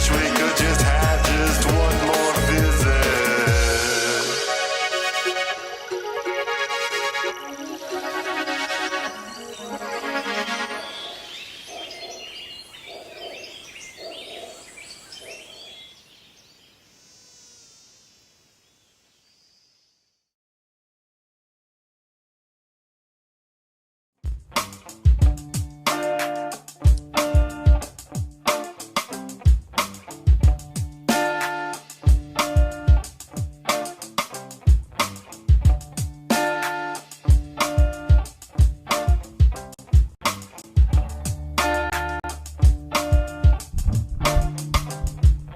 wish we could just have just one more visit.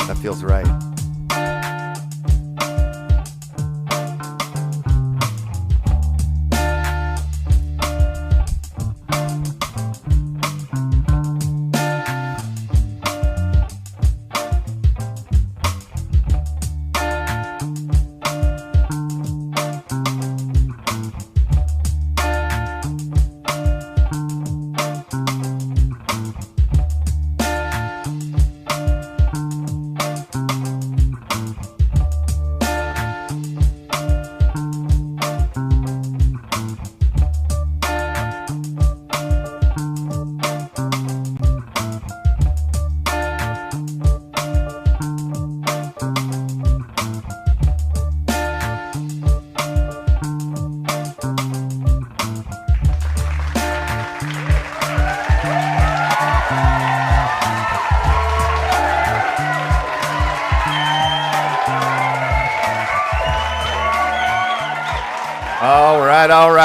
That feels right.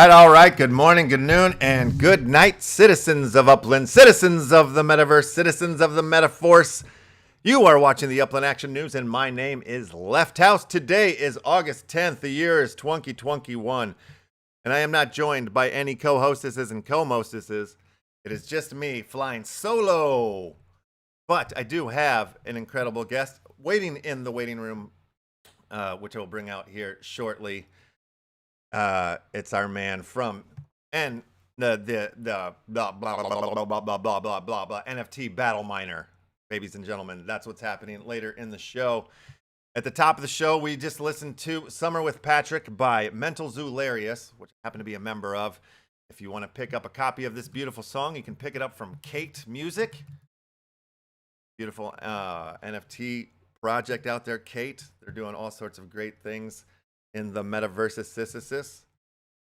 All right. Good morning, good noon, and good night, citizens of Upland, citizens of the Metaverse, citizens of the Metaverse. You are watching the Upland Action News, and my name is LEFTHOUSE. Today is August 10th. The year is 2021, and I am not joined by any co-hostesses and co-mostesses. It is just me flying solo. But I do have an incredible guest waiting in the waiting room, which I will bring out here shortly. It's our man from the blah blah blah blah blah blah blah blah NFT Battle Miner, ladies and gentlemen. That's what's happening later in the show. At the top of the show, we just listened to Summer with Patrick by Mental Zoolarius, which I happen to be a member of. If you want to pick up a copy of this beautiful song, you can pick it up from Kate Music. Beautiful NFT project out there, Kate. They're doing all sorts of great things in the metaverse.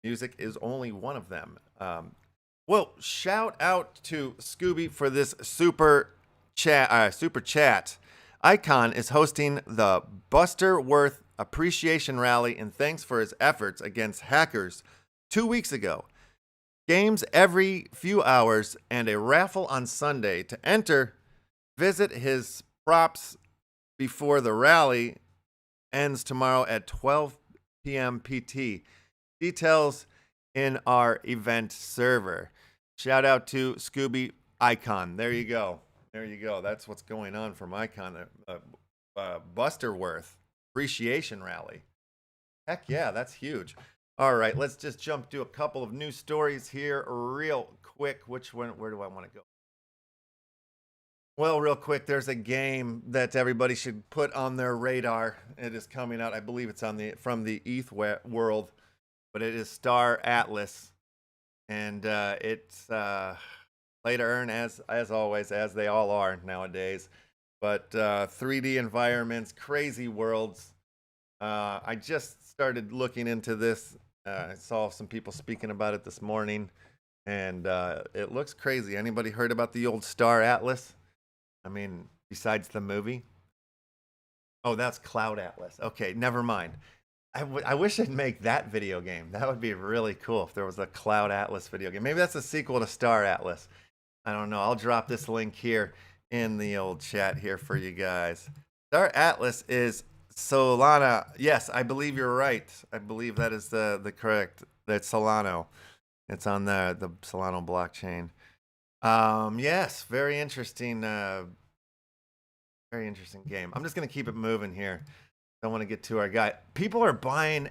Music is only one of them. Well, shout out to Scooby for this super chat. Icon is hosting the Buster Worth Appreciation Rally in thanks for his efforts against hackers 2 weeks ago. Games every few hours and a raffle on Sunday. To enter, visit his props before the rally ends tomorrow at 12 p.m. PT. Details in our event server. Shout out to Scooby Icon. There you go. That's what's going on from Icon. Busterworth Appreciation Rally. Heck yeah, that's huge. All right, let's just jump to a couple of news stories here real quick. Where do I want to go? Well, real quick, there's a game that everybody should put on their radar. It is coming out. I believe it's from the ETH world, but it is Star Atlas, and it's play to earn as always, as they all are nowadays. But 3D environments, crazy worlds. I just started looking into this. I saw some people speaking about it this morning, and it looks crazy. Anybody heard about the old Star Atlas? I mean, besides the movie? Oh, that's Cloud Atlas. Okay, never mind. I wish I'd make that video game. That would be really cool if there was a Cloud Atlas video game. Maybe that's a sequel to Star Atlas. I don't know. I'll drop this link here in the old chat here for you guys. Star Atlas is Solana. Yes, I believe you're right. I believe that is the correct. That's Solano. It's on the Solano blockchain. Yes, very interesting game. I'm just gonna keep it moving here. Don't want to get to our guy. People are buying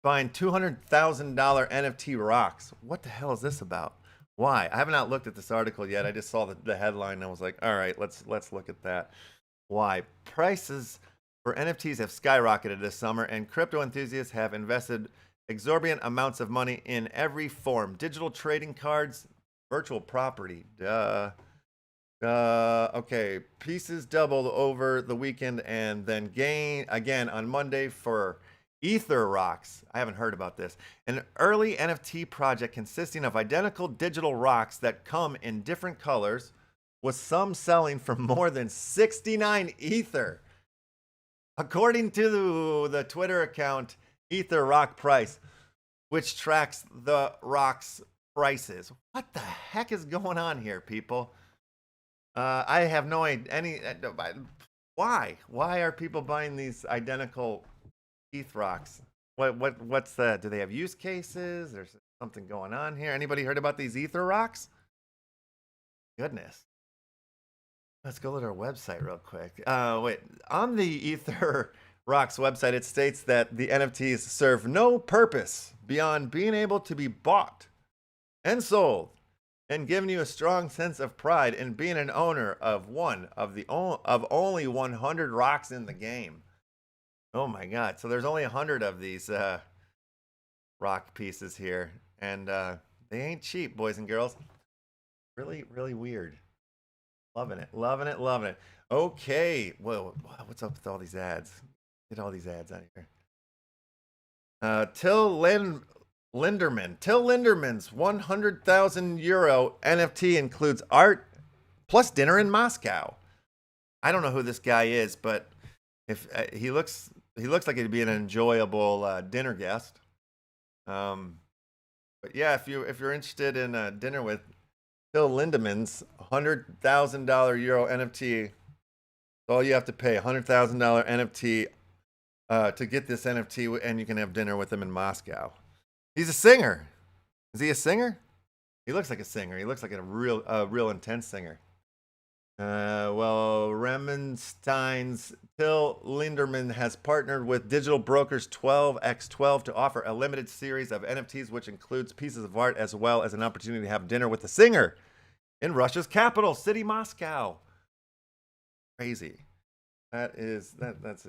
$200,000 NFT rocks. What the hell is this about? Why? I have not looked at this article yet. I just saw the headline and I was like, all right, let's look at that. why prices for NFTs have skyrocketed this summer, and crypto enthusiasts have invested exorbitant amounts of money in every form: digital trading cards, virtual property. Okay, pieces doubled over the weekend and then gain again on Monday for Ether Rocks. I haven't heard about this. An early NFT project consisting of identical digital rocks that come in different colors, with some selling for more than 69 Ether. According to the Twitter account Ether Rock Price, which tracks the rocks' prices. What the heck is going on here, people? I have no idea. Why? Why are people buying these identical ETH rocks? What's that? Do they have use cases? There's something going on here. Anybody heard about these Ether rocks? Goodness. Let's go to our website real quick. Wait, on the Ether Rocks website, it states that the NFTs serve no purpose beyond being able to be bought and sold, and giving you a strong sense of pride in being an owner of only 100 rocks in the game. Oh my God! So there's only 100 of these rock pieces here, and they ain't cheap, boys and girls. Really, really weird. Loving it, loving it, loving it. Okay, well, what's up with all these ads? Get all these ads out of here. Till Linderman's 100,000 euro NFT includes art plus dinner in Moscow. I don't know who this guy is, but if he looks like he'd be an enjoyable dinner guest. But yeah, if you're interested in dinner with Till Lindeman's $100,000 euro NFT, all you have to pay $100,000 NFT to get this NFT, and you can have dinner with him in Moscow. He's a singer. Is he a singer? He looks like a singer. He looks like a real intense singer. Well, Remenstein's Till Linderman has partnered with digital brokers 12x12 to offer a limited series of NFTs, which includes pieces of art as well as an opportunity to have dinner with the singer in Russia's capital city, Moscow. Crazy. That's nuts.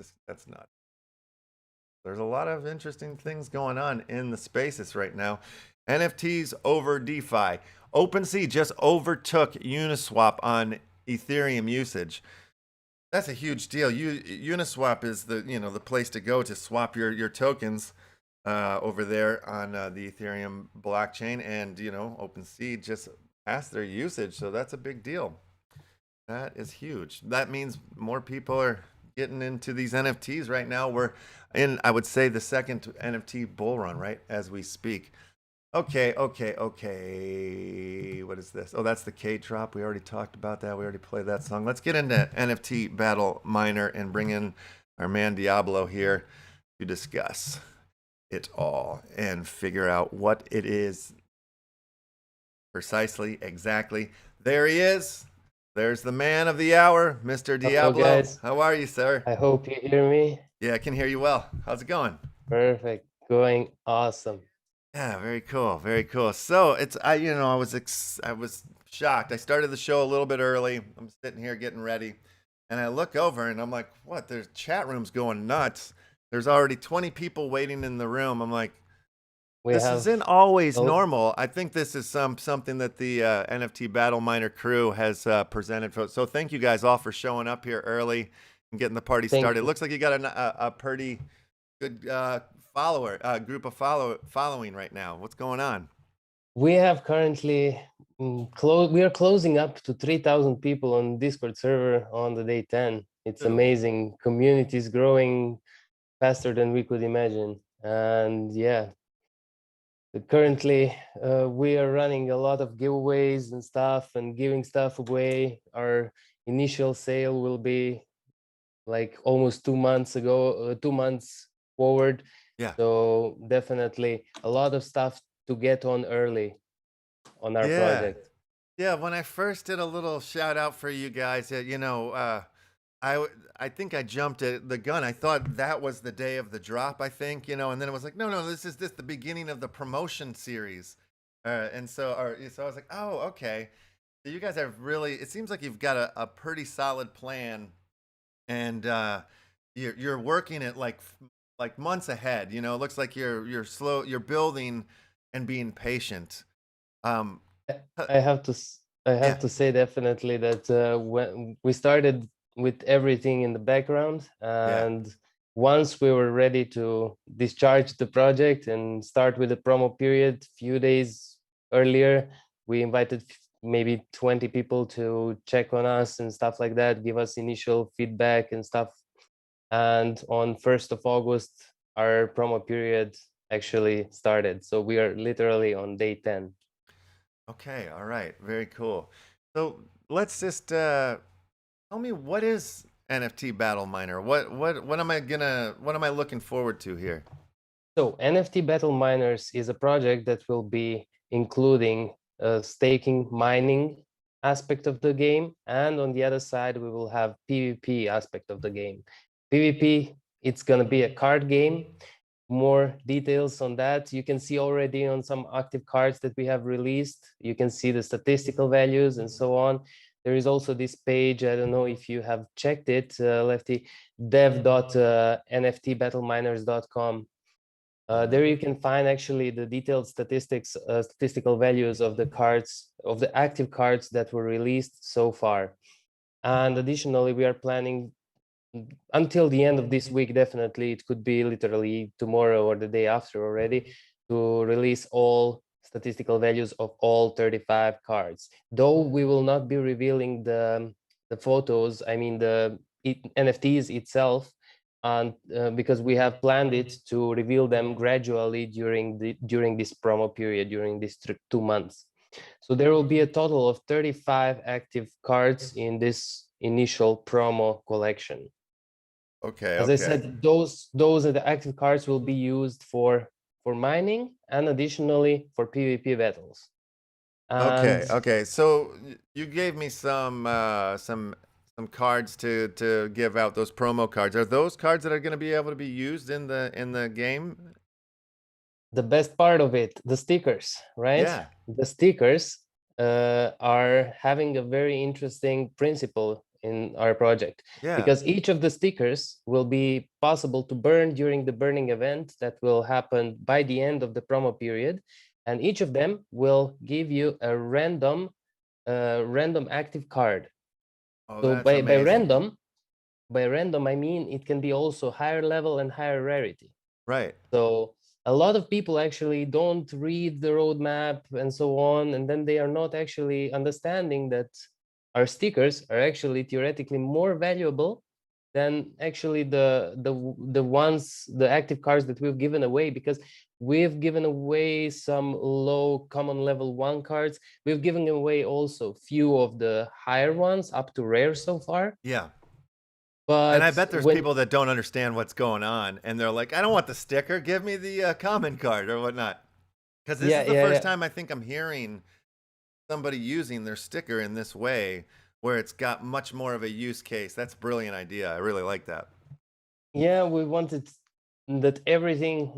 There's a lot of interesting things going on in the spaces right now. NFTs over DeFi. OpenSea just overtook Uniswap on Ethereum usage. That's a huge deal. Uniswap is the place to go to swap your tokens over there on the Ethereum blockchain, and OpenSea just passed their usage, so that's a big deal. That is huge. That means more people are getting into these NFTs right now. We're in, I would say, the second NFT bull run, right, as we speak. Okay. What is this? Oh, that's the K-Drop. We already talked about that. We already played that song. Let's get into NFT Battle Miner and bring in our man Diablo here to discuss it all and figure out what it is precisely, exactly. There he is. There's the man of the hour, Mr. Diablo. Hello, guys. How are you, sir? I hope you hear me. Yeah, I can hear you well. How's it going? Perfect. Going awesome. Yeah, very cool, very cool. So I was shocked. I started the show a little bit early. I'm sitting here getting ready, and I look over and I'm like, "What? There's chat rooms going nuts. There's already 20 people waiting in the room." I'm like, this isn't always normal. I think this is something that the NFT Battle Miner crew has presented for. So thank you guys all for showing up here early and getting the party started. It looks like you got a pretty good group of following right now. What's going on? We have currently we are closing up to 3,000 people on Discord server on the day 10. It's amazing. Community is growing faster than we could imagine, and yeah. Currently, we are running a lot of giveaways and stuff and giving stuff away. Our initial sale will be like almost 2 months ago, 2 months forward. Yeah. So definitely a lot of stuff to get on early on our project. Yeah, when I first did a little shout out for you guys, I think I jumped at the gun. I thought that was the day of the drop, I think, and then it was like, no, this is the beginning of the promotion series. And so I was like, oh, okay. So you guys have really, it seems like you've got a pretty solid plan and you're working it like months ahead. You know, it looks like you're building and being patient. Um, uh, I have to I yeah, have to say definitely that when we started with everything in the background, yeah. and once we were ready to discharge the project and start with the promo period, few days earlier, we invited maybe 20 people to check on us and stuff like that, give us initial feedback and stuff. And on 1st of August, our promo period actually started. So we are literally on day 10. Okay, all right, very cool. So let's just tell me, what is NFT Battle Miner? What am I looking forward to here? So NFT Battle Miners is a project that will be including a staking mining aspect of the game, and on the other side we will have PvP aspect of the game. PvP, it's going to be a card game. More details on that you can see already on some active cards that we have released. You can see the statistical values and so on. There is also this page, I don't know if you have checked it, Lefty, dev.nftbattleminers.com. There you can find actually the detailed statistical values of the cards, of the active cards that were released so far. And additionally, we are planning until the end of this week, definitely, it could be literally tomorrow or the day after already, to release all statistical values of all 35 cards. Though we will not be revealing the photos, I mean the NFTs itself, and because we have planned it to reveal them gradually during this promo period, during these 2 months. So there will be a total of 35 active cards in this initial promo collection. Okay, As I okay. said, those are the active cards will be used for mining and additionally for PvP battles. Okay, And okay. So you gave me some cards to give out, those promo cards. Are those cards that are going to be able to be used in the game? the best part of it, the stickers, right? Yeah. The stickers are having a very interesting principle in our project, Yeah. because each of the stickers will be possible to burn during the burning event that will happen by the end of the promo period, and each of them will give you a random active card. Oh, So that's by amazing. random I mean it can be also higher level and higher rarity. Right. So a lot of people actually don't read the roadmap and so on, and then they are not actually understanding that our stickers are actually theoretically more valuable than actually the active cards that we've given away, because we've given away some low common level 1 cards. We've given away also few of the higher ones up to rare so far. Yeah. And I But bet there's when people that don't understand what's going on, and they're like, "I don't want the sticker. Give me the common card or whatnot." Because this yeah, is the yeah, first yeah. time I think I'm hearing somebody using their sticker in this way, where it's got much more of a use case. That's a brilliant idea. I really like that. Yeah, we wanted that everything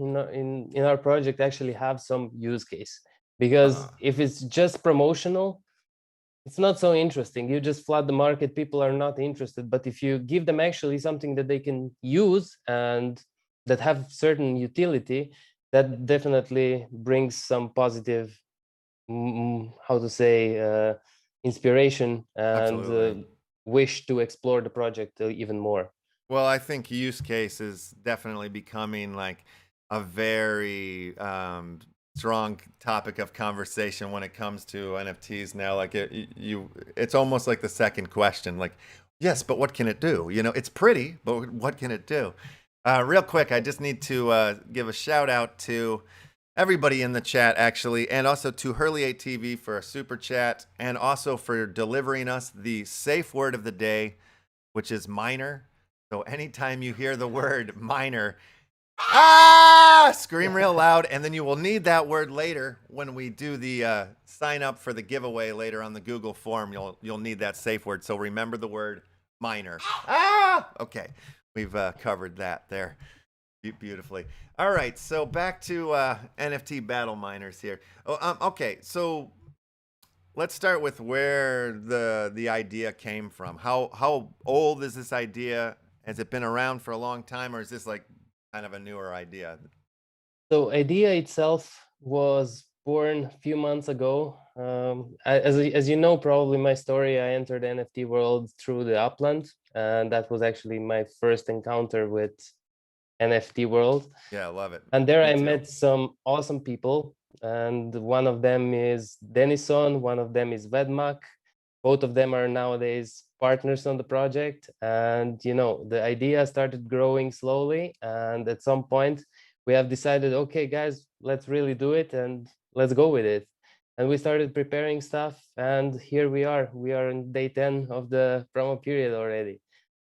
in our project actually have some use case, Uh, because if it's just promotional, it's not so interesting. You just flood the market, people are not interested. But if you give them actually something that they can use and that have certain utility, that definitely brings some positive, how to say, inspiration and Absolutely. wish to explore the project even more. Well, I think use case is definitely becoming like a very strong topic of conversation when it comes to NFTs now. Like it's almost like the second question. Like, yes, but what can it do? You know, it's pretty, but what can it do? Real quick, I just need to give a shout out to everybody in the chat, actually, and also to Hurley8TV for a super chat, and also for delivering us the safe word of the day, which is miner. So anytime you hear the word miner, scream real loud, and then you will need that word later when we do the sign up for the giveaway later on the Google form. You'll need that safe word. So remember the word miner. Okay, we've covered that there beautifully. All right, so back to NFT Battle Miners here. Okay, so let's start with where the idea came from. How old is this idea? Has it been around for a long time, or is this like kind of a newer idea? So idea itself was born a few months ago. As you know, probably my story, I entered the NFT world through the Upland, and that was actually my first encounter with NFT world. Yeah, I love it. And there Me I too. met some awesome people, and one of them is Denison, one of them is Vedmak. Both of them are nowadays partners on the project, and the idea started growing slowly, and at some point we have decided, okay guys, let's really do it and let's go with it. And we started preparing stuff, and here we are in day 10 of the promo period already.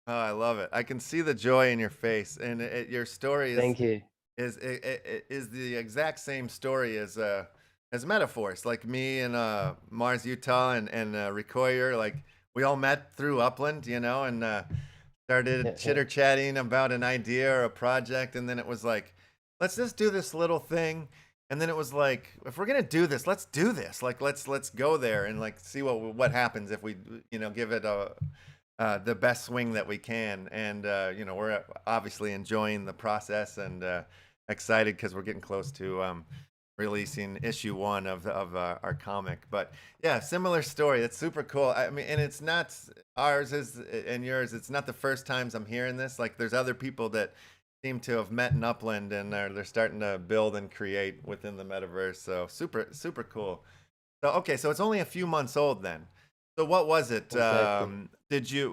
Oh, I love it. I can see the joy in your face, and your story Thank you. is the exact same story as METAVERSE. Like me and Mars Utah and Recoyer, like we all met through Upland, and started Yeah. chitter chatting about an idea or a project, and then it was like, let's just do this little thing. And then it was like, if we're gonna do this, let's do this. Like let's go there and like see what happens if we give it the best swing that we can. And we're obviously enjoying the process and excited because we're getting close to releasing issue 1 of our comic. But yeah, similar story. That's super cool. I mean, and it's not ours is and yours. It's not the first times I'm hearing this. Like there's other people that seem to have met in Upland, and they're starting to build and create within the metaverse. So super cool. So okay, so it's only a few months old then. So what was it? Exactly.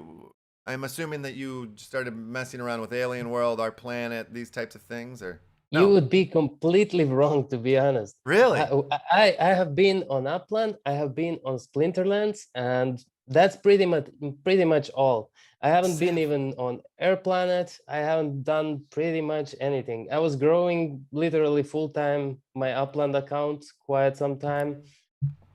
I'm assuming that you started messing around with Alien World, Our Planet, these types of things, or You no? would be completely wrong, to be honest. Really? I have been on Upland, I have been on Splinterlands, and that's pretty much all. I haven't been even on Air Planet. I haven't done pretty much anything. I was growing literally full time my Upland account quite some time,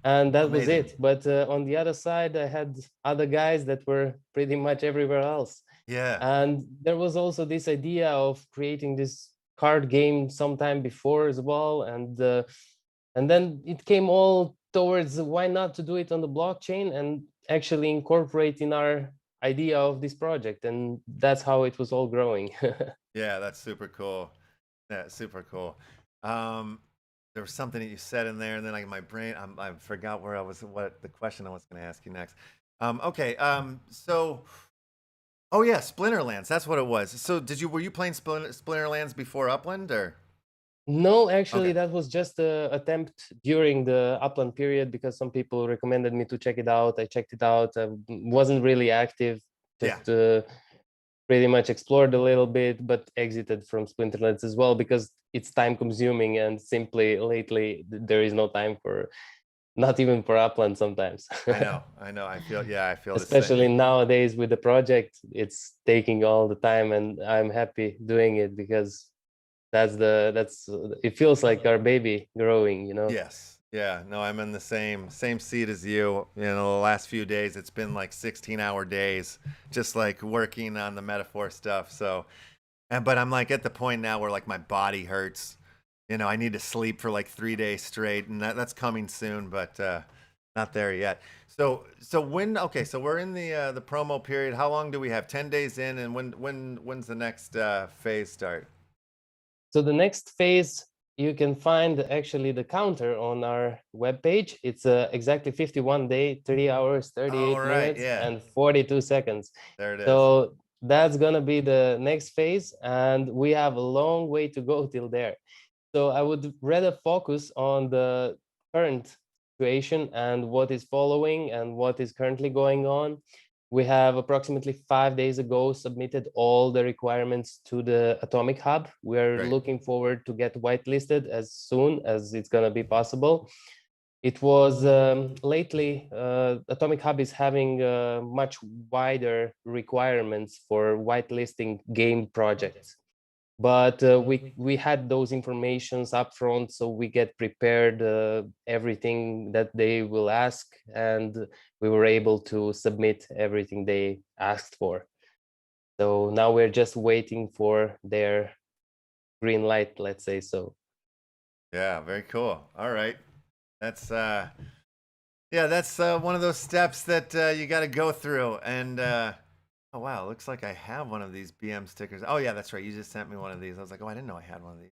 and that was Amazing. it. But on the other side, I had other guys that were pretty much everywhere else. Yeah. And there was also this idea of creating this card game sometime before as well, and then it came all towards why not to do it on the blockchain and actually incorporate in our idea of this project, and that's how it was all growing. Yeah, that's super cool. Yeah, super cool. There was something that you said in there, and then my brain, I forgot what the question I was going to ask you next. Okay. So, oh yeah, Splinterlands. That's what it was. So, were you playing Splinterlands before Upland, or? No, actually, Okay. that was just an attempt during the Upland period because some people recommended me to check it out. I checked it out. I wasn't really active, Yeah. just pretty much explored a little bit, but exited from Splinterlands as well because it's time consuming, and simply lately there is no time for, not even for Upland sometimes. I know. I feel the Especially same. nowadays with the project, it's taking all the time, and I'm happy doing it because it feels like our baby growing. Yes. Yeah. No, I'm in the same seat as you. The last few days, it's been like 16-hour days, just like working on the metaphor stuff. So, but I'm like at the point now where like my body hurts. I need to sleep for like 3 days straight, and that's coming soon, but not there yet. So okay, so we're in the promo period. How long do we have? 10 days in, and when's the next phase start? So the next phase, you can find actually the counter on our webpage. It's exactly 51 day, 30 hours, 38 All right, minutes, yeah. and 42 seconds. There it is. So that's gonna be the next phase, and we have a long way to go till there. So I would rather focus on the current situation and what is following and what is currently going on. We have approximately 5 days ago submitted all the requirements to the Atomic Hub. We're Great. looking forward to get whitelisted as soon as it's going to be possible. It was lately, Atomic Hub is having much wider requirements for whitelisting game projects. But we had those informations up front, so we get prepared everything that they will ask, and we were able to submit everything they asked for. So now we're just waiting for their green light, let's say so. Yeah, very cool. All right. That's Yeah, that's one of those steps that you got to go through. And oh wow, looks like I have one of these BM stickers. Oh yeah, that's right. You just sent me one of these. I was like, oh, I didn't know I had one of these.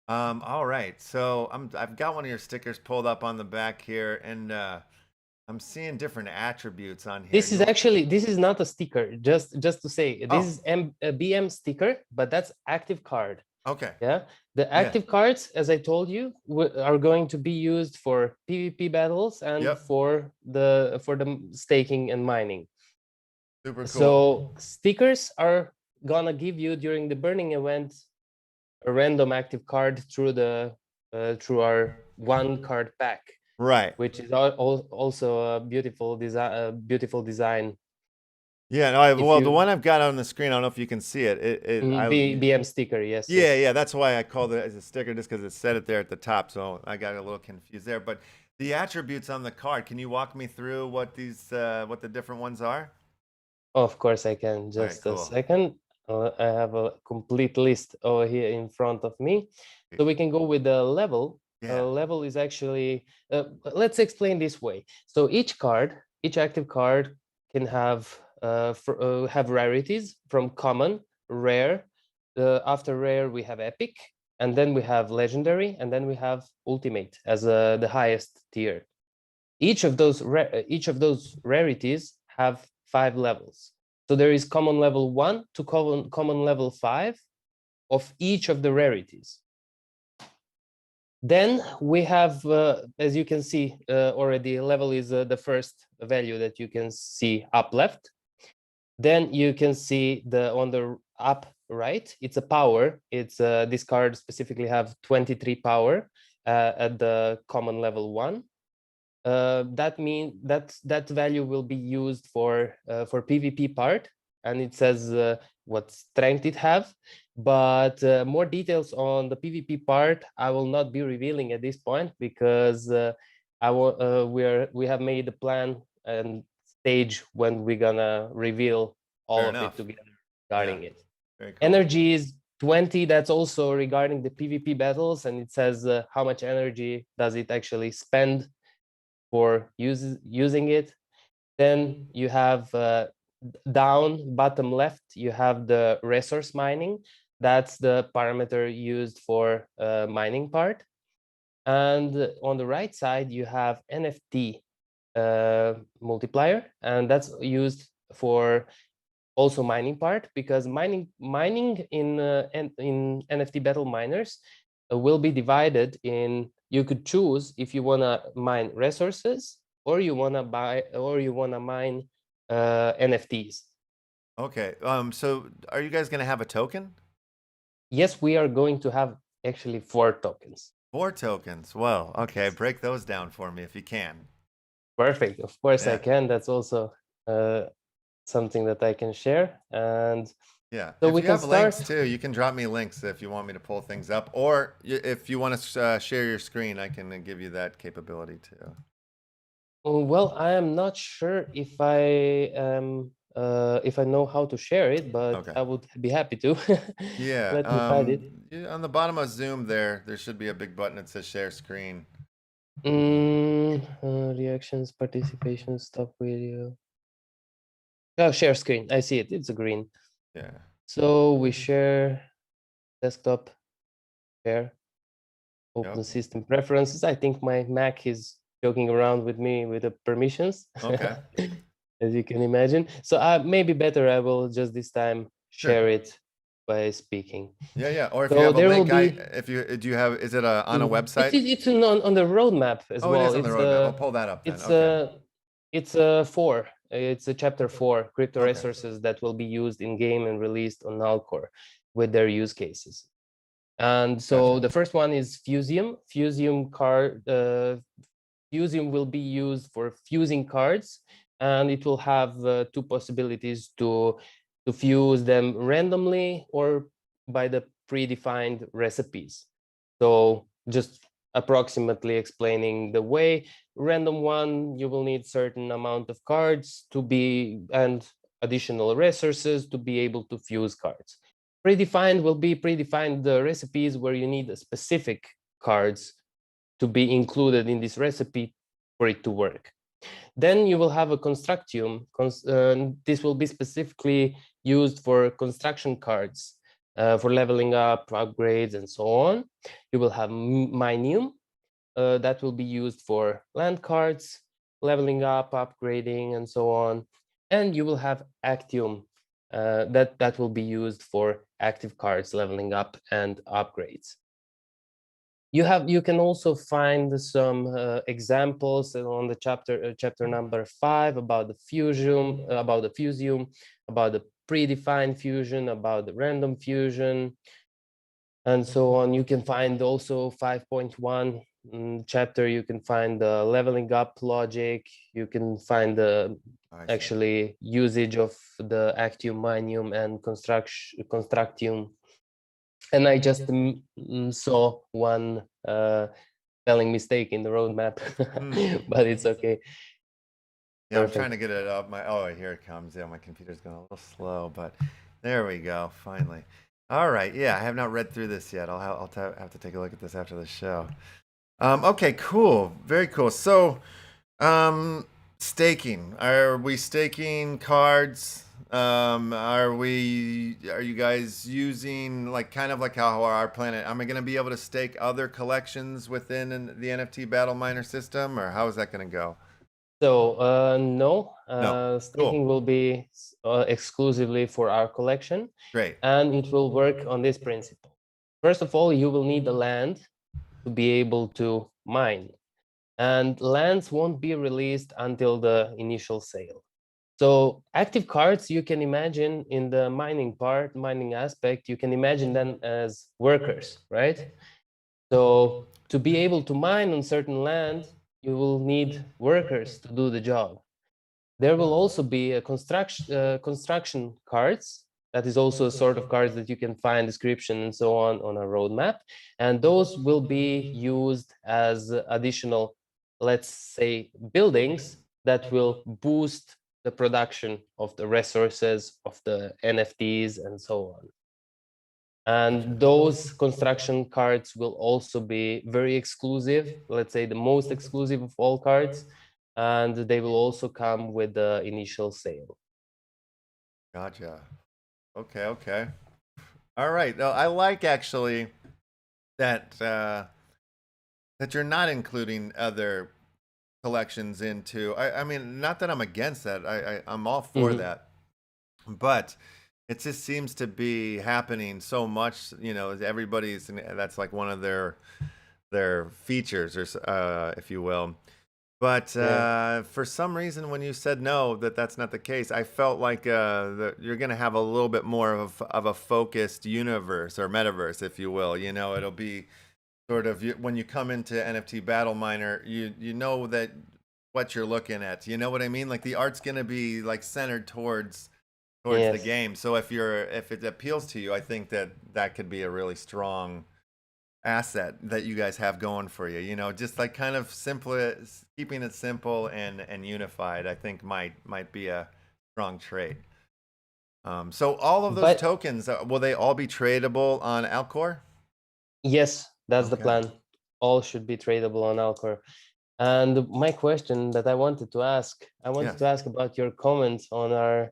All right. So I've got one of your stickers pulled up on the back here, and I'm seeing different attributes on here. This is actually, this is not a sticker, just to say, this Oh. is a BM sticker, but that's active card. Okay. Yeah, the active cards, as I told you, are going to be used for PvP battles and Yep. for the staking and mining. Super cool. So stickers are gonna give you during the burning event a random active card through the through our one card pack, Right. which is also a beautiful design. Yeah, no, well, the you- one I've got on the screen, I don't know if you can see it. BM sticker, yes. Yeah, yes. yeah, that's why I called it as a sticker, just because it said it there at the top. So I got a little confused there. But the attributes on the card, can you walk me through what these, what the different ones are? Of course, I can. Just cool. a second. I have a complete list over here in front of me. So we can go with the level. Yeah. Level is actually, let's explain this way. So each card, each active card can have rarities from common, rare. After rare, we have epic, and then we have legendary, and then we have ultimate as the highest tier. Each of those rarities have 5 levels. So there is common level 1 to common level 5 of each of the rarities. Then we have, as you can see already, level is the first value that you can see up left. Then you can see on the up right, it's a power. It's this card specifically have 23 power at the common level 1. That means that value will be used for PvP part, and it says what strength it have. But more details on the PvP part, I will not be revealing at this point, because we have made a plan and stage when we're gonna reveal all Fair of enough. it together regarding Yeah. it. Very cool. Energy is 20. That's also regarding the PvP battles, and it says how much energy does it actually spend for using it. Then you have down bottom left, you have the resource mining. That's the parameter used for mining part. And on the right side, you have NFT multiplier, and that's used for also mining part, because mining in NFT Battle Miners will be divided in, you could choose if you want to mine resources, or you want to mine NFTs. Okay. So are you guys going to have a token? Yes, we are going to have actually 4 tokens. 4 tokens. Well, okay. Break those down for me if you can. Perfect. Of course I Yeah. can. That's also something that I can share. And Yeah. so if we you can have links start. too, you can drop me links if you want me to pull things up, or if you want to share your screen, I can give you that capability too. Well, I am not sure if I know how to share it, but Okay. I would be happy to. Yeah. Let me find it. On the bottom of Zoom there should be a big button that says share screen. Reactions, participation, stop video. Oh, share screen. I see it. It's a green. Yeah. So we share desktop, share, open Yep. system preferences. I think my Mac is joking around with me with the permissions. Okay. As you can imagine. So maybe better I will just this time share it by speaking. Yeah, yeah. Or if So you have a there link, will be, if you do you have, is it on a website? It's on the roadmap as Oh, well. it is on the roadmap. I'll pull that up then. It's a 4. It's a chapter 4, crypto Okay. resources that will be used in game and released on Nalcor with their use cases. And so Gotcha. the first one is Fusium. Fusium will be used for fusing cards, and it will have 2 possibilities to fuse them randomly or by the predefined recipes. So just approximately explaining the way. Random one, you will need certain amount of cards to be, and additional resources to be able to fuse cards. Predefined will be predefined the recipes where you need specific cards to be included in this recipe for it to work. Then you will have a constructium. This will be specifically used for construction cards, for leveling up, upgrades, and so on. You will have minium, that will be used for land cards, leveling up, upgrading, and so on. And you will have actium, that will be used for active cards, leveling up, and upgrades. You can also find some examples on the chapter number 5 about the fusion, about the fusium, about the predefined fusion, about the random fusion, and so on. You can find also 5.1 chapter. You can find the leveling up logic. You can find the actually usage of the actium, minium, and constructium. And I just saw one spelling mistake in the roadmap, but it's okay. Yeah, Perfect. I'm trying to get it up. Oh, here it comes. Yeah, my computer's going a little slow, but there we go. Finally. All right. Yeah, I have not read through this yet. I'll have to take a look at this after the show. Okay, cool. Very cool. So, staking. Are we staking cards? Are you guys using like kind of like how our planet? Am I going to be able to stake other collections within the NFT Battle Miner system, or how is that going to go? So no, No. staking Cool. will be exclusively for our collection. Great. And it will work on this principle. First of all, you will need the land to be able to mine. And lands won't be released until the initial sale. So active cards, you can imagine in the mining aspect, you can imagine them as workers, right? So to be able to mine on certain land, you will need workers to do the job. There will also be a construction cards. That is also a sort of cards that you can find description and so on a roadmap. And those will be used as additional, let's say, buildings that will boost the production of the resources of the NFTs and so on. And those construction cards will also be very exclusive, let's say the most exclusive of all cards, and they will also come with the initial sale. Gotcha. Okay, okay. All right. I like actually that that you're not including other collections into. I mean, not that I'm against that. I'm all for that, but it just seems to be happening so much. You know, everybody's that's like one of their features, or if you will. But for some reason, when you said no, that's not the case, I felt like you're going to have a little bit more of a focused universe or metaverse, if you will. You know, it'll be sort of when you come into NFT Battle Miner, you know that what you're looking at. You know what I mean? Like the art's going to be like centered towards the game. So if it appeals to you, I think that could be a really strong asset that you guys have going for you. You know, just like kind of keeping it simple and unified, I think might be a strong trait. So all of those tokens, will they all be tradable on Alcor? Yes, that's the plan. All should be tradable on Alcor. And my question that I wanted to ask about your comments on our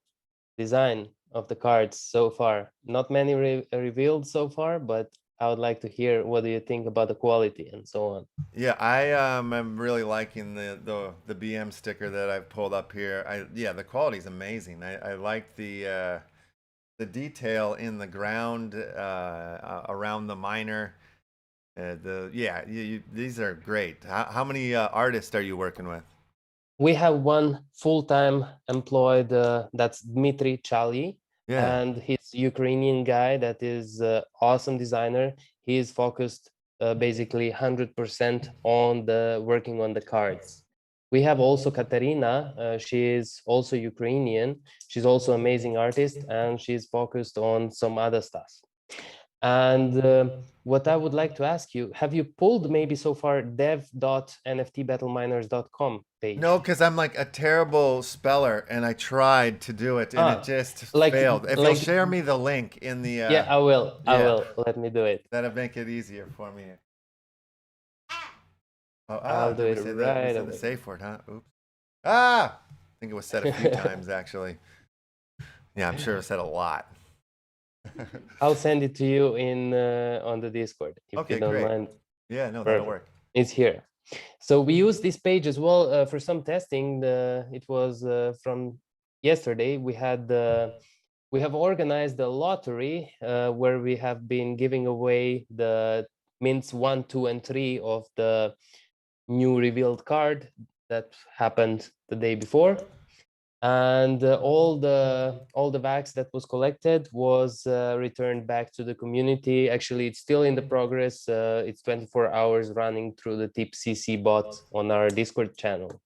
design of the cards so far. Not many revealed so far, but I would like to hear what do you think about the quality and so on. Yeah, I am really liking the BM sticker that I've pulled up here. The quality is amazing. I like the detail in the ground around the miner. These are great. How many artists are you working with? We have one full-time employed, that's Dmitry Chali, and he's a Ukrainian guy that is awesome designer. He is focused basically 100% on working on the cards. We have also Katerina. She is also Ukrainian. She's also an amazing artist, and she's focused on some other stuff. And what I would like to ask you, have you pulled maybe so far dev.nftbattleminers.com page? No, because I'm like a terrible speller, and I tried to do it, and it just failed. If you'll share me the link in the yeah, I will. Let me do it. That'll make it easier for me. I'll do did it we say we right said the away. safe word, huh? Oops. I think it was said a few times actually. Yeah, I'm sure it was said a lot. I'll send it to you in on the Discord if Okay, you don't great. mind. Yeah, no, that'll Perfect. work. It's here. So we use this page as well for some testing. It was from yesterday. We have organized a lottery where we have been giving away the mints 1, 2, and 3 of the new revealed card that happened the day before. And all the vax that was collected was returned back to the community. Actually, it's still in the progress. It's 24 hours running through the TipCC bot on our Discord channel.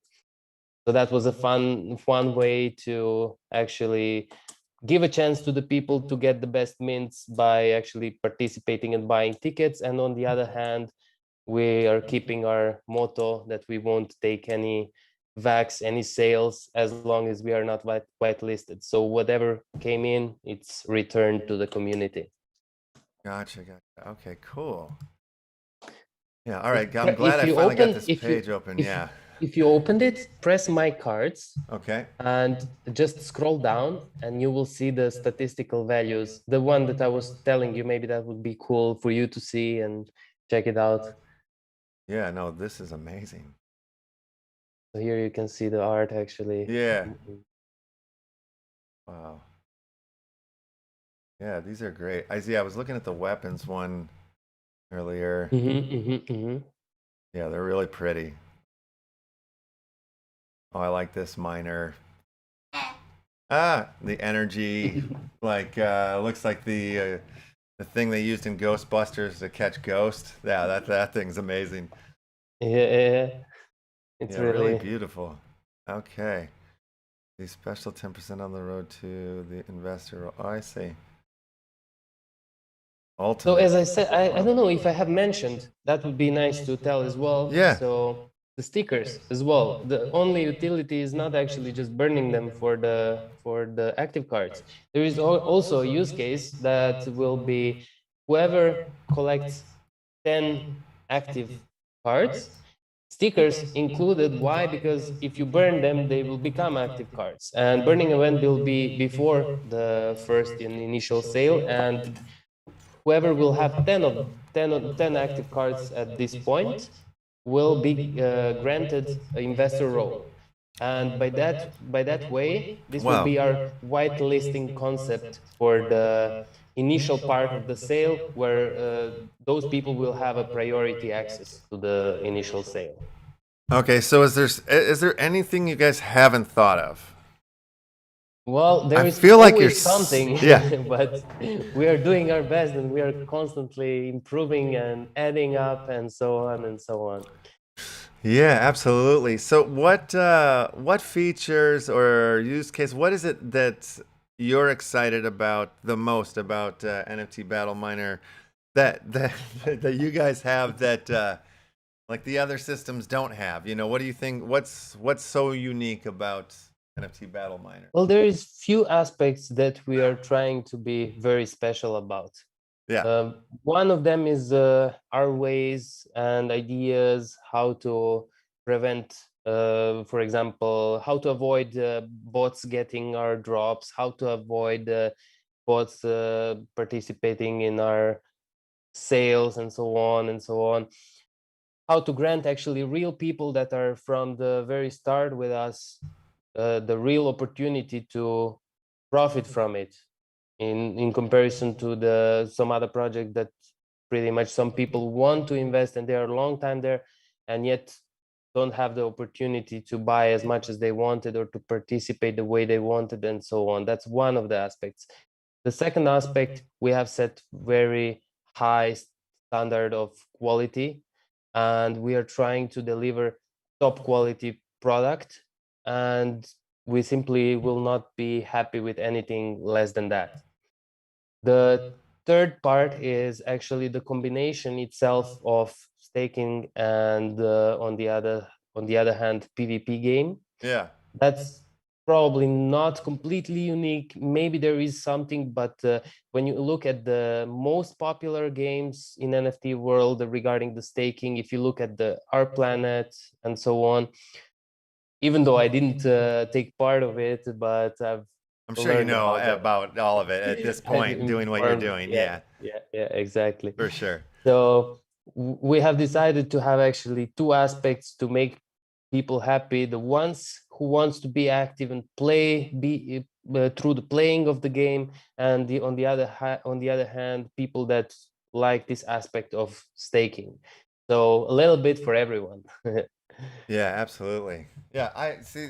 So that was a fun way to actually give a chance to the people to get the best mints by actually participating and buying tickets. And on the other hand, we are keeping our motto that we won't take any vax, any sales, as long as we are not whitelisted. So whatever came in, it's returned to the community. Gotcha. Okay, cool. Yeah, all right. I'm glad If I you finally got open, this page open. Yeah. If you opened it, press my cards Okay. and just scroll down and you will see the statistical values. The one that I was telling you, maybe that would be cool for you to see and check it out. Yeah, no, this is amazing. So here you can see the art actually. Yeah. Wow. Yeah, these are great. I was looking at the weapons one earlier. Yeah, they're really pretty. Oh, I like this miner. The energy, like looks like the thing they used in Ghostbusters to catch Ghost. Yeah, that thing's amazing. Yeah, it's Yeah, really beautiful. Okay. The special 10% on the road to the investor. Oh, I see. Ultimate. So as I said, I don't know if I have mentioned, that would be nice to tell as well. Yeah. So the stickers as well. The only utility is not actually just burning them for the active cards. There is also a use case that will be whoever collects 10 active cards, stickers included. Why? Because if you burn them, they will become active cards. And burning event will be before the first initial sale, and whoever will have 10 active cards at this point will be granted an investor role. And by that way, this will be our whitelisting concept for the initial part of the sale, where those people will have a priority access to the initial sale. Okay, so is there anything you guys haven't thought of? Well, there is feel like always you're something, yeah. but we are doing our best and we are constantly improving and adding up and so on and so on. Yeah, absolutely. So what features or use case, what is it that you're excited about the most about NFT Battle Miner that that you guys have that like the other systems don't have? You know, what do you think what's so unique about NFT Battle Miner? Well, there is few aspects that we are trying to be very special about. Yeah. One of them is our ways and ideas how to prevent, for example, how to avoid bots getting our drops, how to avoid bots participating in our sales and so on and so on. How to grant actually real people that are from the very start with us the real opportunity to profit from it, in comparison to some other project that pretty much some people want to invest and they are a long time there and yet don't have the opportunity to buy as much as they wanted or to participate the way they wanted and so on. That's one of the aspects. The second aspect, we have set very high standard of quality and we are trying to deliver top quality product, and we simply will not be happy with anything less than that. The third part is actually the combination itself of staking and on the other hand PvP game. Yeah. That's probably not completely unique. Maybe there is something, but when you look at the most popular games in NFT world regarding the staking, if you look at the Our Planet and so on, even though I didn't take part of it, but I've I'm sure you learned know about all of it at this I've point, doing what you're informed. doing. Yeah, Yeah, yeah, exactly. for sure. So we have decided to have actually two aspects to make people happy: the ones who wants to be active and play, be through the playing of the game, and on the other hand, people that like this aspect of staking. So a little bit for everyone. Yeah, absolutely. Yeah, I see.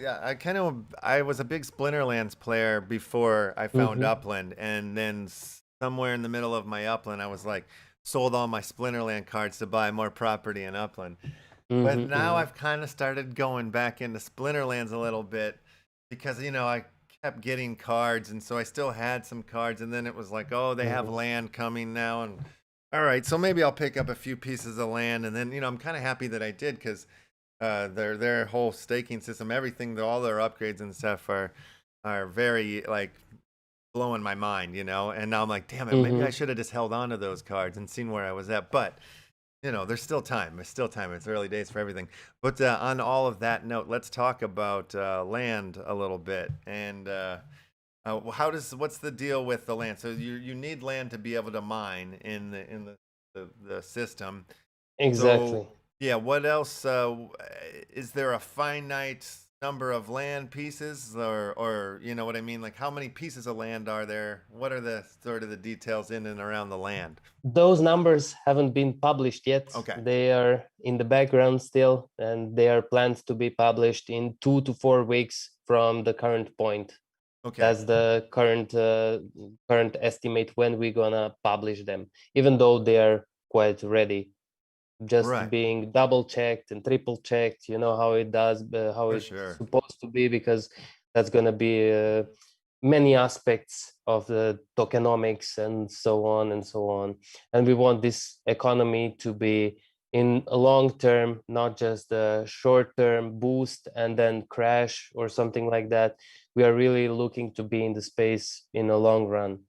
I was a big Splinterlands player before I found Upland, and then somewhere in the middle of my Upland, I was like, sold all my Splinterland cards to buy more property in Upland. But now I've kind of started going back into Splinterlands a little bit because, I kept getting cards, and so I still had some cards, and then it was like, oh, they have land coming now, and all right, so maybe I'll pick up a few pieces of land, and then, I'm kind of happy that I did because their whole staking system, everything, all their upgrades and stuff are very like blowing my mind, and now I'm like, damn it, maybe I should have just held on to those cards and seen where I was at. But there's still time. There's still time. It's early days for everything. But on all of that note, let's talk about land a little bit. And what's the deal with the land? So you need land to be able to mine in the system. Exactly. So yeah, what else? Is there a finite number of land pieces, or you know what I mean? Like, how many pieces of land are there? What are the sort of the details in and around the land? Those numbers haven't been published yet. Okay. They are in the background still, and they are planned to be published in 2 to 4 weeks from the current point. Okay. That's the current estimate when we're gonna publish them, even though they are quite ready, just Right. being double checked and triple checked. You know how it does, how For it's sure. supposed to be, because that's gonna be many aspects of the tokenomics and so on and so on. And we want this economy to be in a long term, not just a short term boost and then crash or something like that. We are really looking to be in the space in a long run.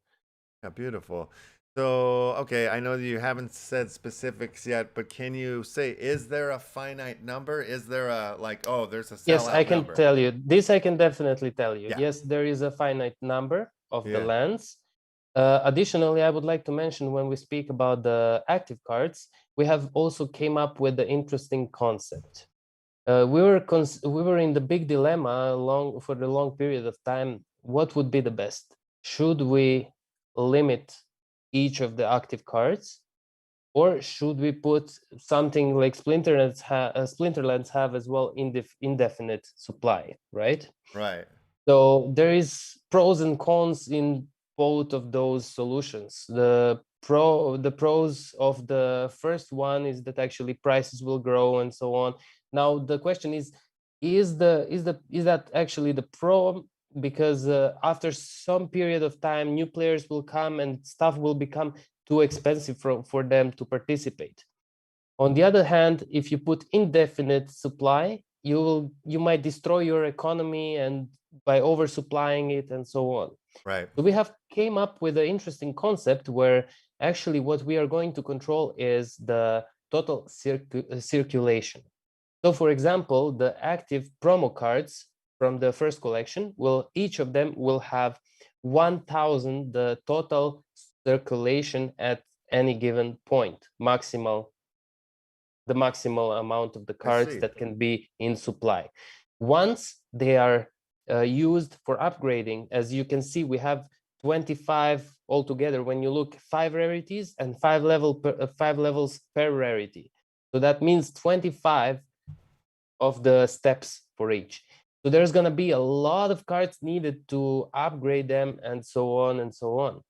Yeah, beautiful. So, okay, I know that you haven't said specifics yet, but can you say, is there a finite number? Is there a oh, there's a Yes, sellout I can number? tell you. This I can definitely tell you. Yeah. Yes, there is a finite number of the Yeah. lands. Additionally, I would like to mention, when we speak about the active cards, we have also came up with the interesting concept. We were in the big dilemma for the long period of time. What would be the best? Should we limit each of the active cards, or should we put something like Splinterlands have as well, indefinite supply, right? Right. So there is pros and cons in both of those solutions. The pros of the first one is that actually prices will grow and so on. Now the question is that actually the pro? Because after some period of time, new players will come and stuff will become too expensive for them to participate. On the other hand, if you put indefinite supply, you might destroy your economy and by oversupplying it and so on. Right. So we have came up with an interesting concept where actually what we are going to control is the total circulation. So for example, the active promo cards from the first collection each of them will have 1,000 the total circulation at any given point, the maximal amount of the cards that can be in supply. Once they are used for upgrading, as you can see, we have 25 altogether. When you look, 5 rarities and 5 levels per rarity. So that means 25 of the steps for each. So there's going to be a lot of cards needed to upgrade them and so on and so on.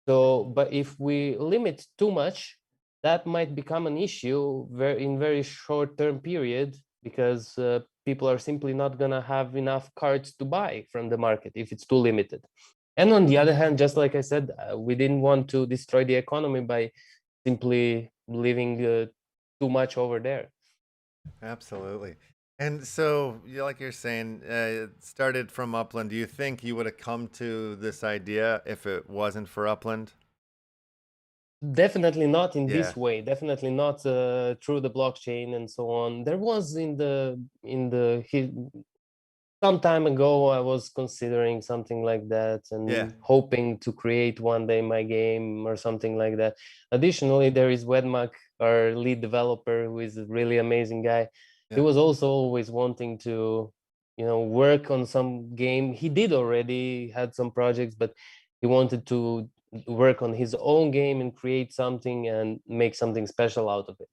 So, but if we limit too much, that might become an issue in very short-term period, because people are simply not going to have enough cards to buy from the market if it's too limited. And on the other hand, just like I said, we didn't want to destroy the economy by simply leaving too much over there. Absolutely. And so, like you're saying, it started from Upland. Do you think you would have come to this idea if it wasn't for Upland? Definitely not in Yeah. this way. Definitely not through the blockchain and so on. There was some time ago, I was considering something like that and Yeah. hoping to create one day my game or something like that. Additionally, there is Wedmak, our lead developer, who is a really amazing guy. He Yeah. was also always wanting to, work on some game. He did already had some projects, but he wanted to work on his own game and create something and make something special out of it.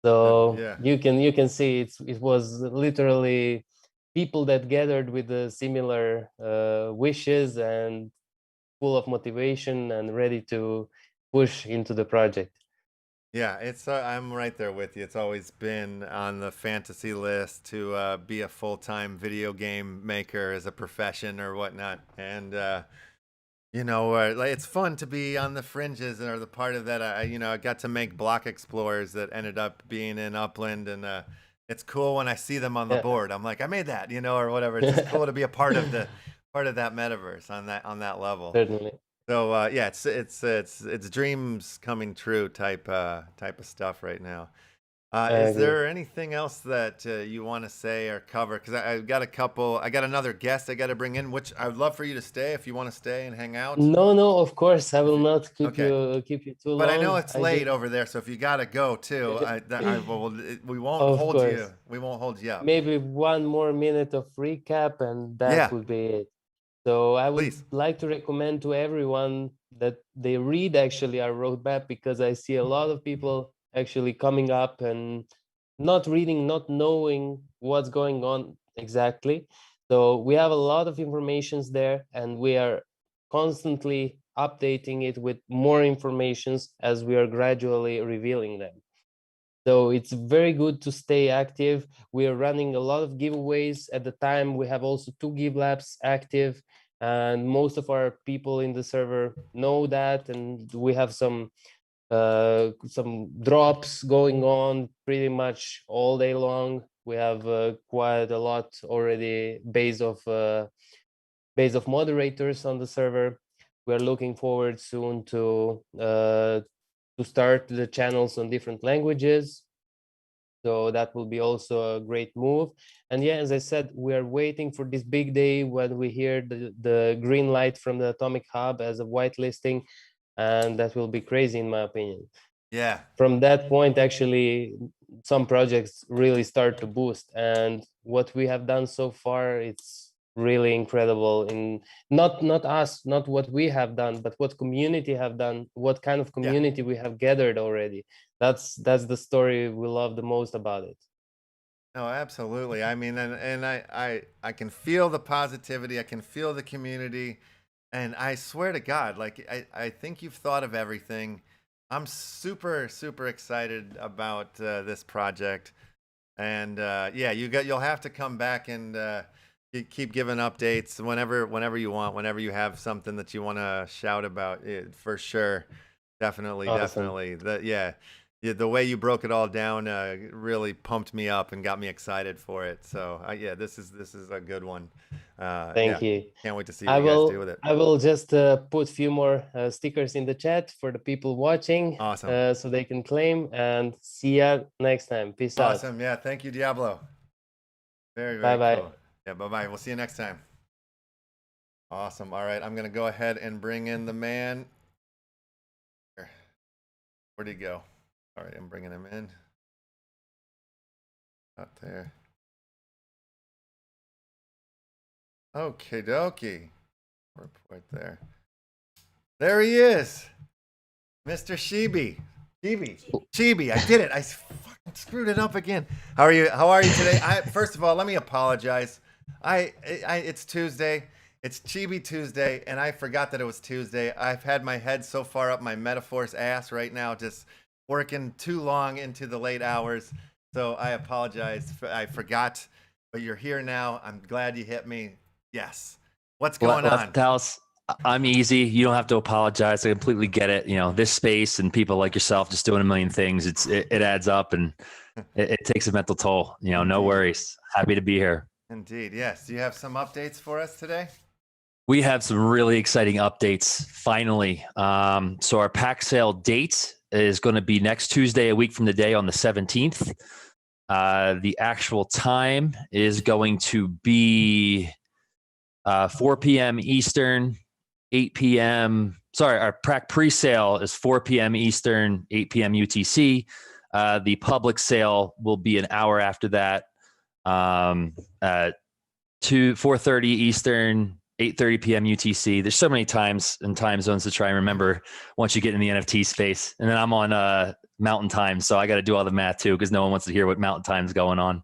So Yeah. you can see it was literally people that gathered with the similar wishes and full of motivation and ready to push into the project. Yeah, it's I'm right there with you. It's always been on the fantasy list to be a full-time video game maker as a profession or whatnot. And like, it's fun to be on the fringes or the part of that. I got to make block explorers that ended up being in Upland, and it's cool when I see them on the Yeah. board. I'm like, I made that, or whatever. It's just cool to be a part of that metaverse on that level. Certainly. So yeah, it's dreams coming true type of stuff right now. I Is agree. there anything else that you want to say or cover? Because I've got a couple. I got another guest I got to bring in, which I would love for you to stay if you want to stay and hang out. No, of course I will not keep Okay, you too but I know long. it's I late just over there, so if you got to go too, we won't of hold you. course, We won't hold you up. maybe one more minute of recap and that Yeah, would be it. So I would please. like to recommend to everyone that they read actually our roadmap, because I see a lot of people actually coming up and not reading, not knowing what's going on exactly. So we have a lot of informations there, and we are constantly updating it with more informations as we are gradually revealing them. So it's very good to stay active. We are running a lot of giveaways at the time. We have also 2 Give Labs active, and most of our people in the server know that. And we have some drops going on pretty much all day long. We have quite a lot already base of moderators on the server. We are looking forward soon to start the channels on different languages. So that will be also a great move. And yeah, as I said, we are waiting for this big day when we hear the green light from the Atomic Hub as a whitelisting, and that will be crazy in my opinion. Yeah. From that point, actually, some projects really start to boost, and what we have done so far, it's really incredible. In not us, not what we have done, but what community have done, what kind of community we have gathered already. That's the story we love the most about it. No, absolutely. I mean, and I can feel the positivity. I can feel the community, and I swear to God, like I think you've thought of everything. I'm super super excited about this project, and yeah, you'll have to come back and keep giving updates whenever you want, whenever you have something that you want to shout about it, for sure. Definitely, Awesome. definitely. Yeah, the way you broke it all down really pumped me up and got me excited for it. So yeah, this is a good one. Yeah, Thank you. can't wait to see what I you guys do with will it. I will just put a few more stickers in the chat for the people watching, Awesome, so they can claim, and see ya next time. Peace out. awesome. Yeah, thank you, Diablo. Very Bye very bye. cool. Yeah, bye bye. We'll see you next time. Awesome. All right, I'm gonna go ahead and bring in the man. Here. Where'd he go? All right, I'm bringing him in. Out there. Okie dokie. Report there. There he is, Mr. Chibi. Chibi. I did it. I fucking screwed it up again. How are you? How are you today? First of all, let me apologize. It's Tuesday. It's Chibi Tuesday, and I forgot that it was Tuesday. I've had my head so far up my METAVERSE ass right now, just working too long into the late hours. So I apologize. I forgot, but you're here now. I'm glad you hit me. Yes. What's going on? LEFTHOUSE, I'm easy. You don't have to apologize. I completely get it. You know, this space and people like yourself just doing a million things. It adds up and it takes a mental toll. You know, no Indeed. worries. Happy to be here. Indeed, yes. Do you have some updates for us today? We have some really exciting updates finally. So our pack sale date is going to be next Tuesday, a week from today on the 17th. The actual time is going to be 4 p.m. Eastern, 8 p.m. Sorry, our pack pre-sale is 4 p.m. Eastern, 8 p.m. UTC. The public sale will be an hour after that, at 4:30 Eastern, 8:30 p.m. UTC. There's so many times and time zones to try and remember once you get in the NFT space. And then I'm on Mountain Time, so I got to do all the math too because no one wants to hear what Mountain Time's going on.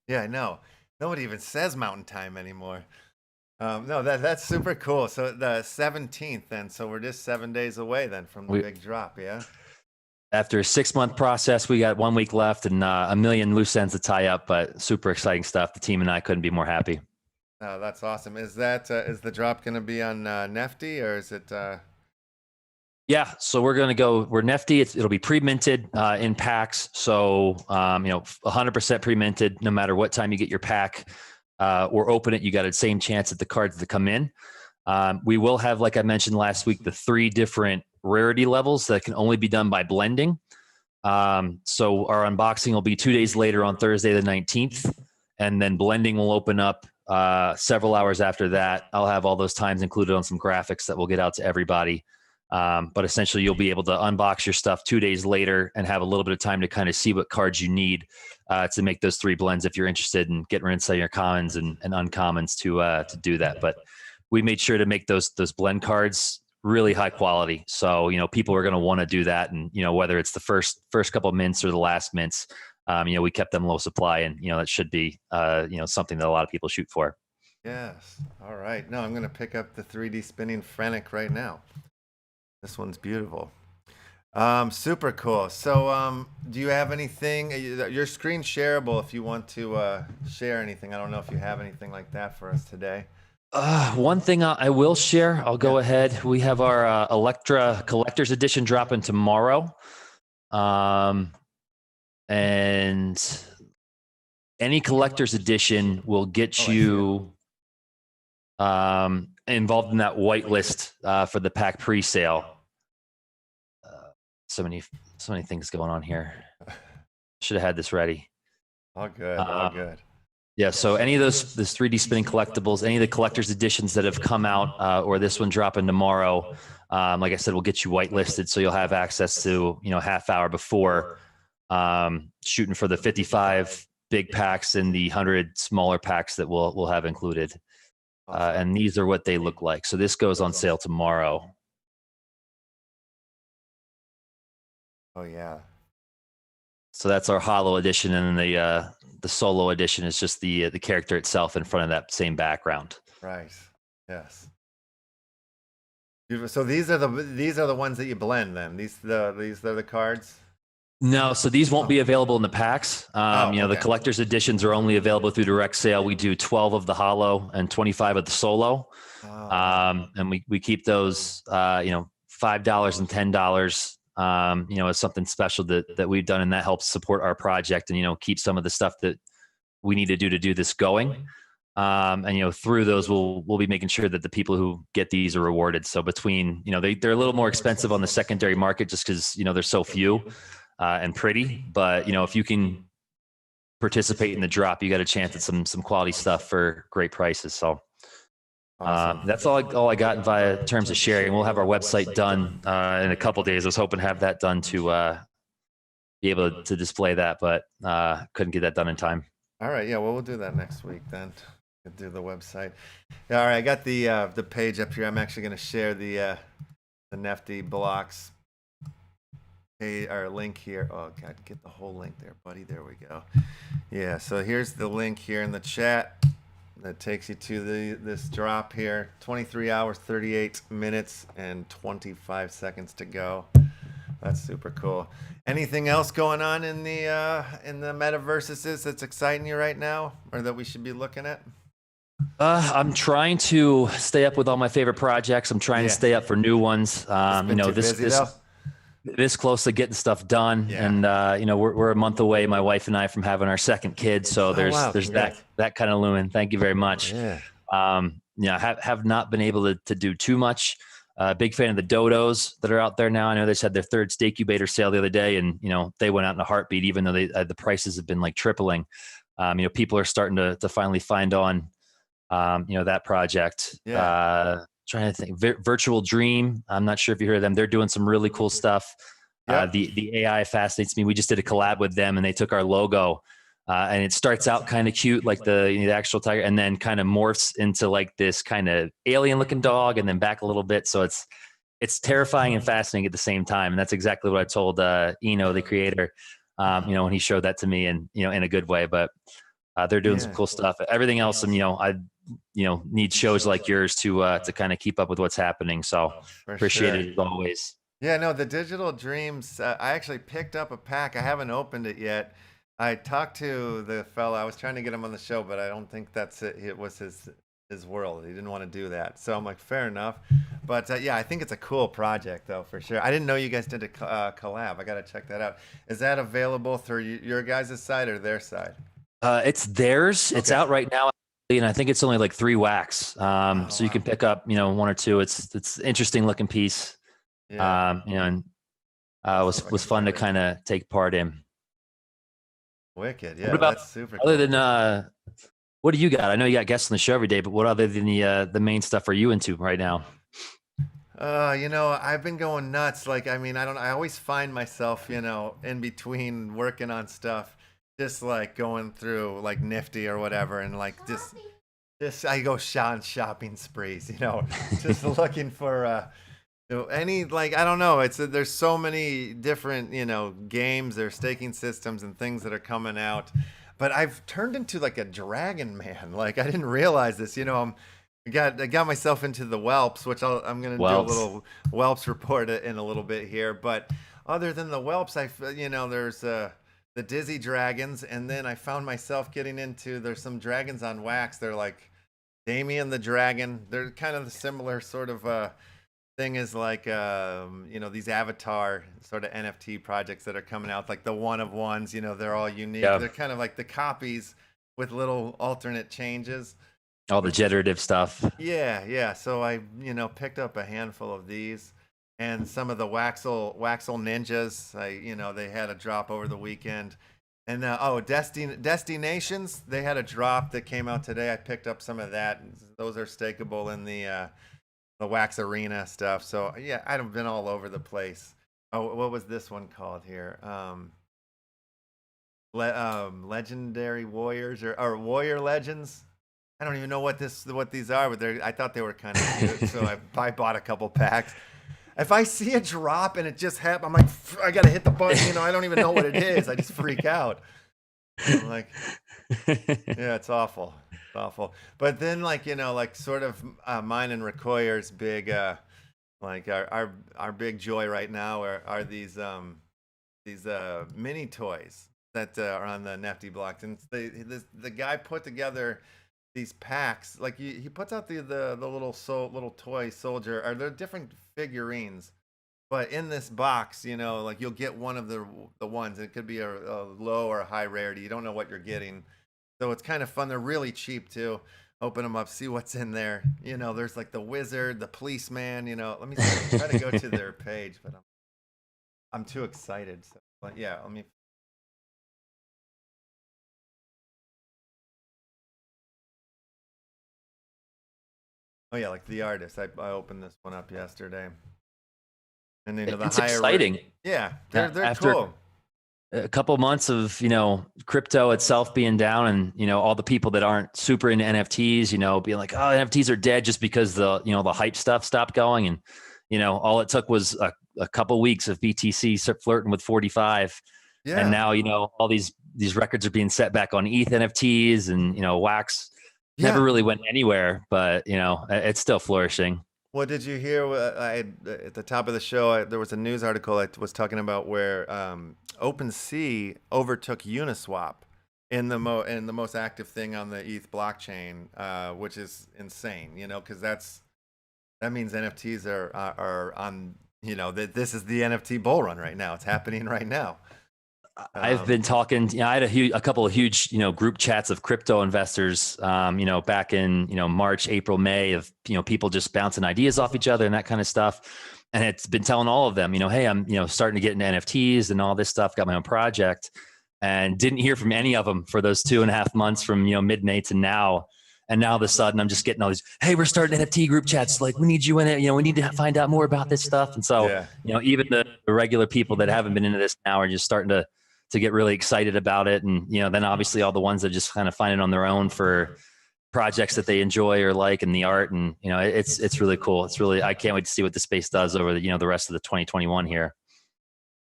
Yeah, I know. Nobody even says Mountain Time anymore. No, that's super cool. So the 17th then, so we're just 7 days away then from the big drop, yeah? After a 6-month process, we got 1 week left and a million loose ends to tie up, but super exciting stuff. The team and I couldn't be more happy. Oh, that's awesome. Is that is the drop going to be on Nefty or is it? Yeah, so we're going to go. We're Nefty. It'll be pre-minted in packs. So 100% pre-minted. No matter what time you get your pack or open it, you got the same chance at the cards to come in. We will have, like I mentioned last week, the 3 different rarity levels that can only be done by blending. So our unboxing will be 2 days later on Thursday the 19th, and then blending will open up several hours after that. I'll have all those times included on some graphics that we'll get out to everybody. But essentially, you'll be able to unbox your stuff 2 days later and have a little bit of time to kind of see what cards you need to make those 3 blends if you're interested in getting rid of your commons and uncommons to do that. But we made sure to make those blend cards really high quality. So, people are going to want to do that. And, whether it's the first couple of mints or the last mints, we kept them low supply and, that should be, something that a lot of people shoot for. Yes. All right. No, I'm going to pick up the 3D spinning Phrenic right now. This one's beautiful. Super cool. So, do you have anything? Your screen's shareable if you want to share anything. I don't know if you have anything like that for us today. One thing I will share, I'll go ahead. We have our Electra Collector's Edition dropping tomorrow. And any Collector's Edition will get you involved in that whitelist for the pack pre-sale. So many things going on here. Should have had this ready. All good. All good. Yeah, so any of those 3D spinning collectibles, any of the collector's editions that have come out, or this one dropping tomorrow, like I said, we'll get you whitelisted, so you'll have access to half hour before shooting for the 55 big packs and the 100 smaller packs that we'll have included. And these are what they look like. So this goes on sale tomorrow. Oh yeah. So that's our holo edition, and then the solo edition is just the character itself in front of that same background. Right. Yes. So these are the ones that you blend. Then these are the cards. No, so these won't be available in the packs. Okay. The collector's editions are only available through direct sale. We do 12 of the holo and 25 of the solo, and we keep those $5 and $10. It's something special that we've done, and that helps support our project and, keep some of the stuff that we need to do this going. And, through those, we'll be making sure that the people who get these are rewarded. So between, they're a little more expensive on the secondary market just because, there's so few and pretty, but if you can participate in the drop, you got a chance at some quality stuff for great prices. So Awesome. that's all I got via terms of sharing. We'll have our website done in a couple of days. I was hoping to have that done to be able to display that, but couldn't get that done in time. All right. Yeah. Well, we'll do that next week then. We'll do the website. Yeah, all right. I got the page up here. I'm actually going to share the Nefty blocks link here. Oh God, get the whole link there, buddy. There we go. Yeah. So here's the link here in the chat. That takes you to this drop here. 23 hours, 38 minutes, and 25 seconds to go. That's super cool. Anything else going on in the metaverses that's exciting you right now, or that we should be looking at? I'm trying to stay up with all my favorite projects. I'm trying to stay up for new ones. Been too busy, though? This close to getting stuff done, Yeah. and we're a month away, my wife and I, from having our second kid. So there's wow, there's congrats. that kind of looming. Thank you very much. Yeah. Have not been able to do too much. Big fan of the dodos that are out there now. I know they just had their third stake incubator sale the other day, and they went out in a heartbeat, even though the prices have been like tripling. People are starting to finally find on that project. Yeah. Trying to think, Virtual Dream. I'm not sure if you heard of them. They're doing some really cool stuff. Yep. The AI fascinates me. We just did a collab with them, and they took our logo, and it starts out kind of cute, like the actual tiger, and then kind of morphs into like this kind of alien-looking dog, and then back a little bit. So it's terrifying and fascinating at the same time, and that's exactly what I told Eno, the creator, when he showed that to me, and in a good way. But they're doing some cool stuff. Everything else, I need shows like yours to kind of keep up with what's happening. So appreciate it as always. Yeah, no, the Digital Dreams. I actually picked up a pack. I haven't opened it yet. I talked to the fella. I was trying to get him on the show, but I don't think that's it. It was his world. He didn't want to do that. So I'm like, fair enough. But yeah, I think it's a cool project, though, for sure. I didn't know you guys did a collab. I got to check that out. Is that available through your guys' side or their side? It's theirs. It's out right now, and I think it's only like 3 wax. So you can pick up, 1 or 2. It's interesting looking piece. Yeah. And was fun to kind of take part in. Wicked. Yeah, What about, that's super other cool. than what do you got? I know you got guests on the show every day, but what other than the main stuff are you into right now? I've been going nuts. Like, I always find myself, in between working on stuff, just like going through like Nifty or whatever, and like just I go on shopping sprees, just looking for any, like, I don't know. There's so many different games or staking systems and things that are coming out, but I've turned into like a dragon man. Like, I didn't realize this. I got myself into the whelps, which I'm gonna do a little whelps report in a little bit here. But other than the whelps, there's the Dizzy Dragons, and then I found myself getting into, there's some dragons on wax. They're like Damien the Dragon. They're kind of the similar sort of thing as like these avatar sort of NFT projects that are coming out, like the one of ones. They're all unique. Yeah. They're kind of like the copies with little alternate changes. All the generative stuff. Yeah. So I picked up a handful of these. And some of the Waxel Ninjas, they had a drop over the weekend. And Destinations, they had a drop that came out today. I picked up some of that. Those are stakeable in the Wax Arena stuff. So yeah, I've been all over the place. Oh, what was this one called here? Legendary Warriors or Warrior Legends. I don't even know what these are, but I thought they were kind of cute. So I bought a couple packs. If I see a drop and it just happened, I'm like, I gotta hit the button. I don't even know what it is. I just freak out. I'm like, yeah, it's awful. It's awful. But then, like sort of mine and Rekoyer's big, like our big joy right now are these mini toys that are on the NFT blocks, and the guy put together these packs. Like he puts out the little toy soldier, or they're different figurines, but in this box, like you'll get one of the ones, and it could be a low or a high rarity. You don't know what you're getting, so it's kind of fun. They're really cheap too. Open them up, see what's in there. There's like the wizard, the policeman. Let me try to go to their page, but I'm too excited. So, but yeah, let me. Oh yeah, like the artist. I opened this one up yesterday, and the It's higher exciting. Yeah, they're After cool. a couple months of crypto itself being down, and all the people that aren't super into NFTs, being like, oh, NFTs are dead, just because the hype stuff stopped going, and all it took was a couple weeks of BTC flirting with 45. Yeah. And now all these records are being set back on ETH NFTs, and wax never really went anywhere, but it's still flourishing. Well, did you hear at the top of the show, there was a news article I was talking about where OpenSea overtook Uniswap in the most active thing on the ETH blockchain, which is insane, you know, because that means NFTs are on, you know, that this is the NFT bull run right now. It's happening right now. I've been talking, you know, I had a couple of huge, you know, group chats of crypto investors, you know, back in, you know, March, April, May, of, you know, people just bouncing ideas off each other and that kind of stuff. And it's been telling all of them, you know, hey, I'm, you know, starting to get into NFTs and all this stuff, got my own project, and didn't hear from any of them for those 2.5 months from, you know, mid-May to now. And now all of a sudden I'm just getting all these, hey, we're starting NFT group chats. Like, we need you in it. You know, we need to find out more about this stuff. And so, Yeah. you know, even the regular people that haven't been into this now are just starting to get really excited about it. And, you know, then obviously all the ones that just kind of find it on their own for projects that they enjoy or like, and the art. And, you know, it's really cool. It's really, I can't wait to see what the space does over the, you know, the rest of the 2021 here.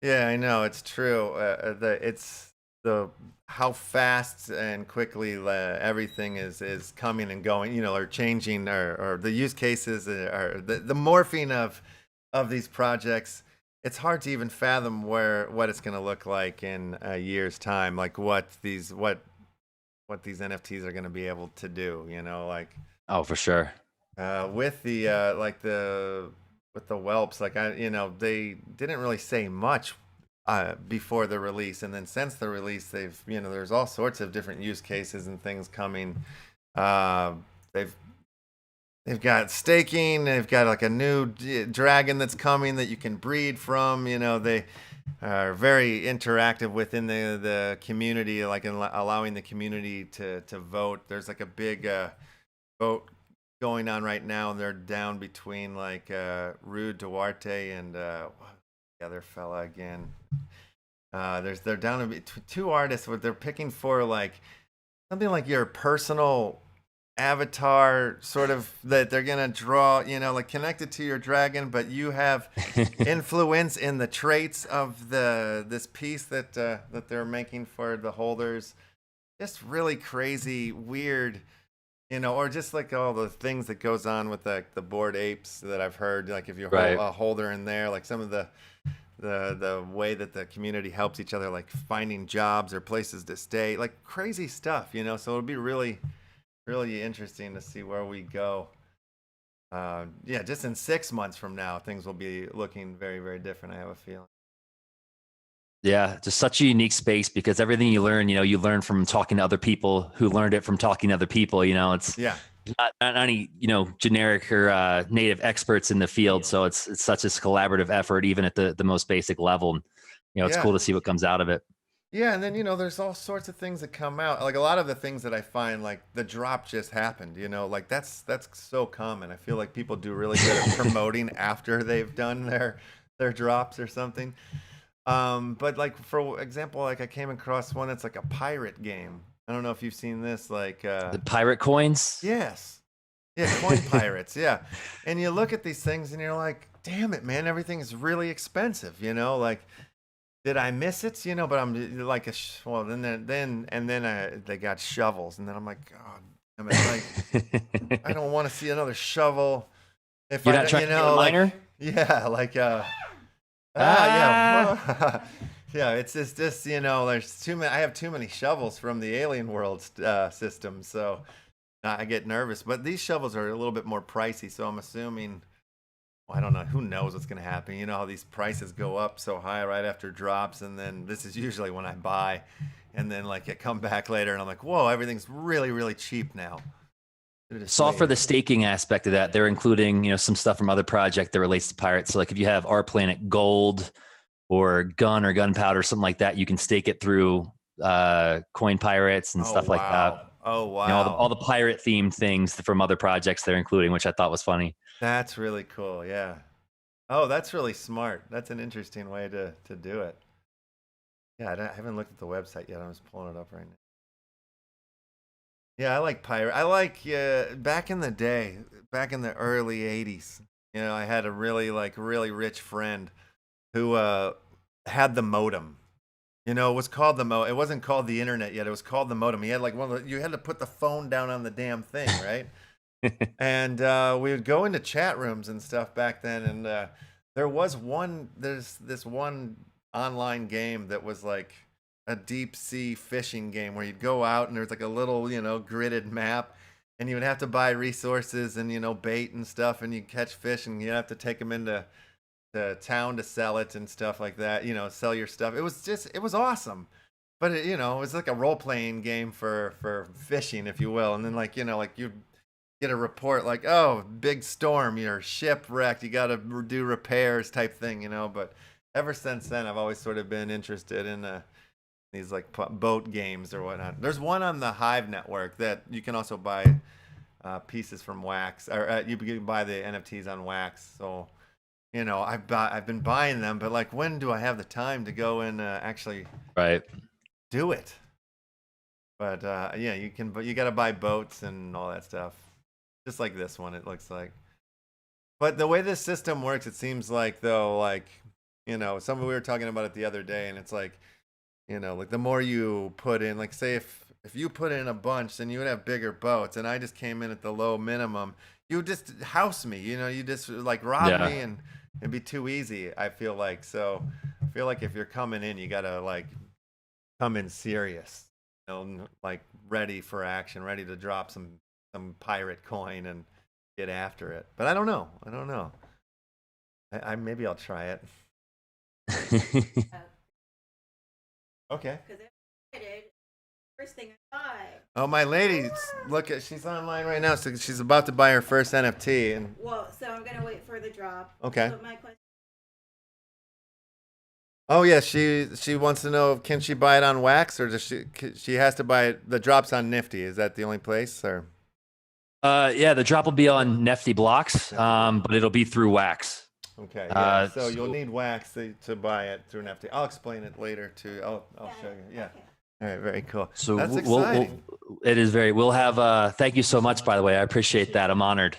Yeah, I know, it's true. It's the how fast and quickly everything is coming and going, you know, or changing, or the use cases, or the morphing of these projects. It's hard to even fathom what it's going to look like in a year's time, like what these NFTs are going to be able to do, you know, like Oh, for sure. with the with the whelps, like you know, they didn't really say much before the release, and then since the release, they've, you know, there's all sorts of different use cases and things coming. They've got staking. They've got like a new dragon that's coming that you can breed from. You know, they are very interactive within the community, like allowing the community to vote. There's like a big vote going on right now, and they're down between like Rude Duarte and the other fella again. They're down to be two artists. What they're picking for, like something like your personal avatar, sort of, that they're gonna draw, you know, like connected to your dragon, but you have influence in the traits of this piece that they're making for the holders. Just really crazy, weird, you know, or just like all the things that goes on with the Bored Apes that I've heard, like if you hold a holder in there, like some of the way that the community helps each other, like finding jobs or places to stay, like crazy stuff, you know. So it'll be really interesting to see where we go. Yeah, just in 6 months from now, things will be looking very, very different, I have a feeling. Yeah, just such a unique space, because everything you learn, you know, you learn from talking to other people who learned it from talking to other people. You know, it's not any, you know, generic or native experts in the field. So it's such a collaborative effort, even at the most basic level. You know, it's cool to see what comes out of it. Yeah, and then, you know, there's all sorts of things that come out. Like a lot of the things that I find, like the drop just happened, you know, like that's so common. I feel like people do really good at promoting after they've done their drops or something. But like, for example, like I came across one that's like a pirate game. I don't know if you've seen this, like The pirate coins. yes. Yeah, coin pirates, yeah. And you look at these things and you're like, damn it, man, everything is really expensive, you know, like, did I miss it? You know, but I'm like well, then they got shovels, and then I'm like, oh, damn it, like I don't want to see another shovel. If You're I, not trying you to get a know, like, miner? yeah, like yeah, yeah. It's just, you know, there's too many. I have too many shovels from the Alien World system, so I get nervous. But these shovels are a little bit more pricey, so I'm assuming. Well, I don't know. Who knows what's going to happen? You know how these prices go up so high right after drops, and then this is usually when I buy, and then like I come back later and I'm like, whoa, everything's really, really cheap now. Saw for the staking aspect of that, they're including, you know, some stuff from other project that relates to pirates. So like if you have Our Planet Gold or Gun or Gunpowder, something like that, you can stake it through coin pirates and stuff like that. Oh wow! You know, all the pirate themed things from other projects they're including, which I thought was funny. That's really cool. Yeah. Oh, that's really smart. That's an interesting way to do it. Yeah, I haven't looked at the website yet. I'm just pulling it up right now. Yeah, I like pirate. I like back in the day, back in the early '80s. You know, I had a really rich friend who had the modem. You know, it was called the modem. It wasn't called the internet yet. It was called the modem. He had like you had to put the phone down on the damn thing, right? And we would go into chat rooms and stuff back then, and there's this one online game that was like a deep sea fishing game where you'd go out and there's like a little, gridded map, and you would have to buy resources and bait and stuff, and you catch fish and you have to take them into the town to sell it and stuff like that. Sell your stuff. It was awesome. But it was like a role playing game for fishing, if you will. And then like you get a report like, oh, big storm, your ship wrecked, you got to do repairs type thing, But ever since then, I've always sort of been interested in these like boat games or whatnot. There's one on the Hive network that you can also buy pieces from Wax, or you can buy the NFTs on Wax. So I've been buying them, but like, when do I have the time to go and actually do it? But yeah, you got to buy boats and all that stuff, just like this one. It looks like. But the way this system works, it seems like though, like something we were talking about it the other day, and it's like, like the more you put in, like say if you put in a bunch, then you would have bigger boats, and I just came in at the low minimum. You would just house me, you just like rob me, and it'd be too easy, I feel like. So I feel like if you're coming in, you gotta like come in serious, like ready for action, ready to drop some pirate coin and get after it. But I don't know. I maybe I'll try it. Okay. First thing I buy. Oh, my lady, she's online right now, so she's about to buy her first NFT. And Well, so I'm gonna wait for the drop. Okay. But my question. oh yeah, she wants to know, can she buy it on Wax, or does she has to buy it? The drop's on Nifty. Is that the only place, or? Yeah, the drop will be on NFT blocks, but it'll be through Wax. Okay. Yeah. So you'll need Wax to buy it through Nifty. I'll explain it later too. I'll show you. Yeah. Okay. All right. Very cool. So That's exciting. we'll have, thank you so much, by the way. I appreciate that. I'm honored.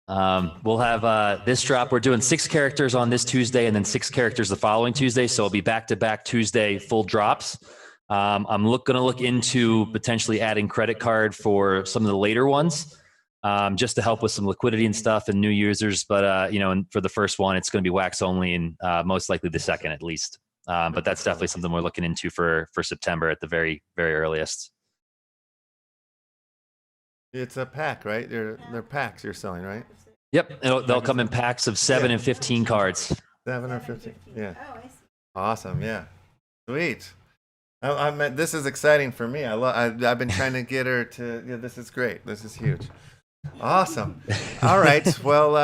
We'll have this drop. We're doing 6 characters on this Tuesday and then 6 characters the following Tuesday. So it'll be back-to-back Tuesday full drops. I'm going to look into potentially adding credit card for some of the later ones, just to help with some liquidity and stuff and new users. But, and for the first one, it's going to be Wax only, and most likely the second at least. But that's definitely something we're looking into for September at the very, very earliest. It's a pack, right? They're packs you're selling, right? Yep. They'll come in packs of 7 and 15 cards. 7 or 15. Yeah. Oh, I see. Awesome. Yeah. Sweet. This is exciting for me. I've been trying to get her to. Yeah, this is great. This is huge. Awesome. All right. Well,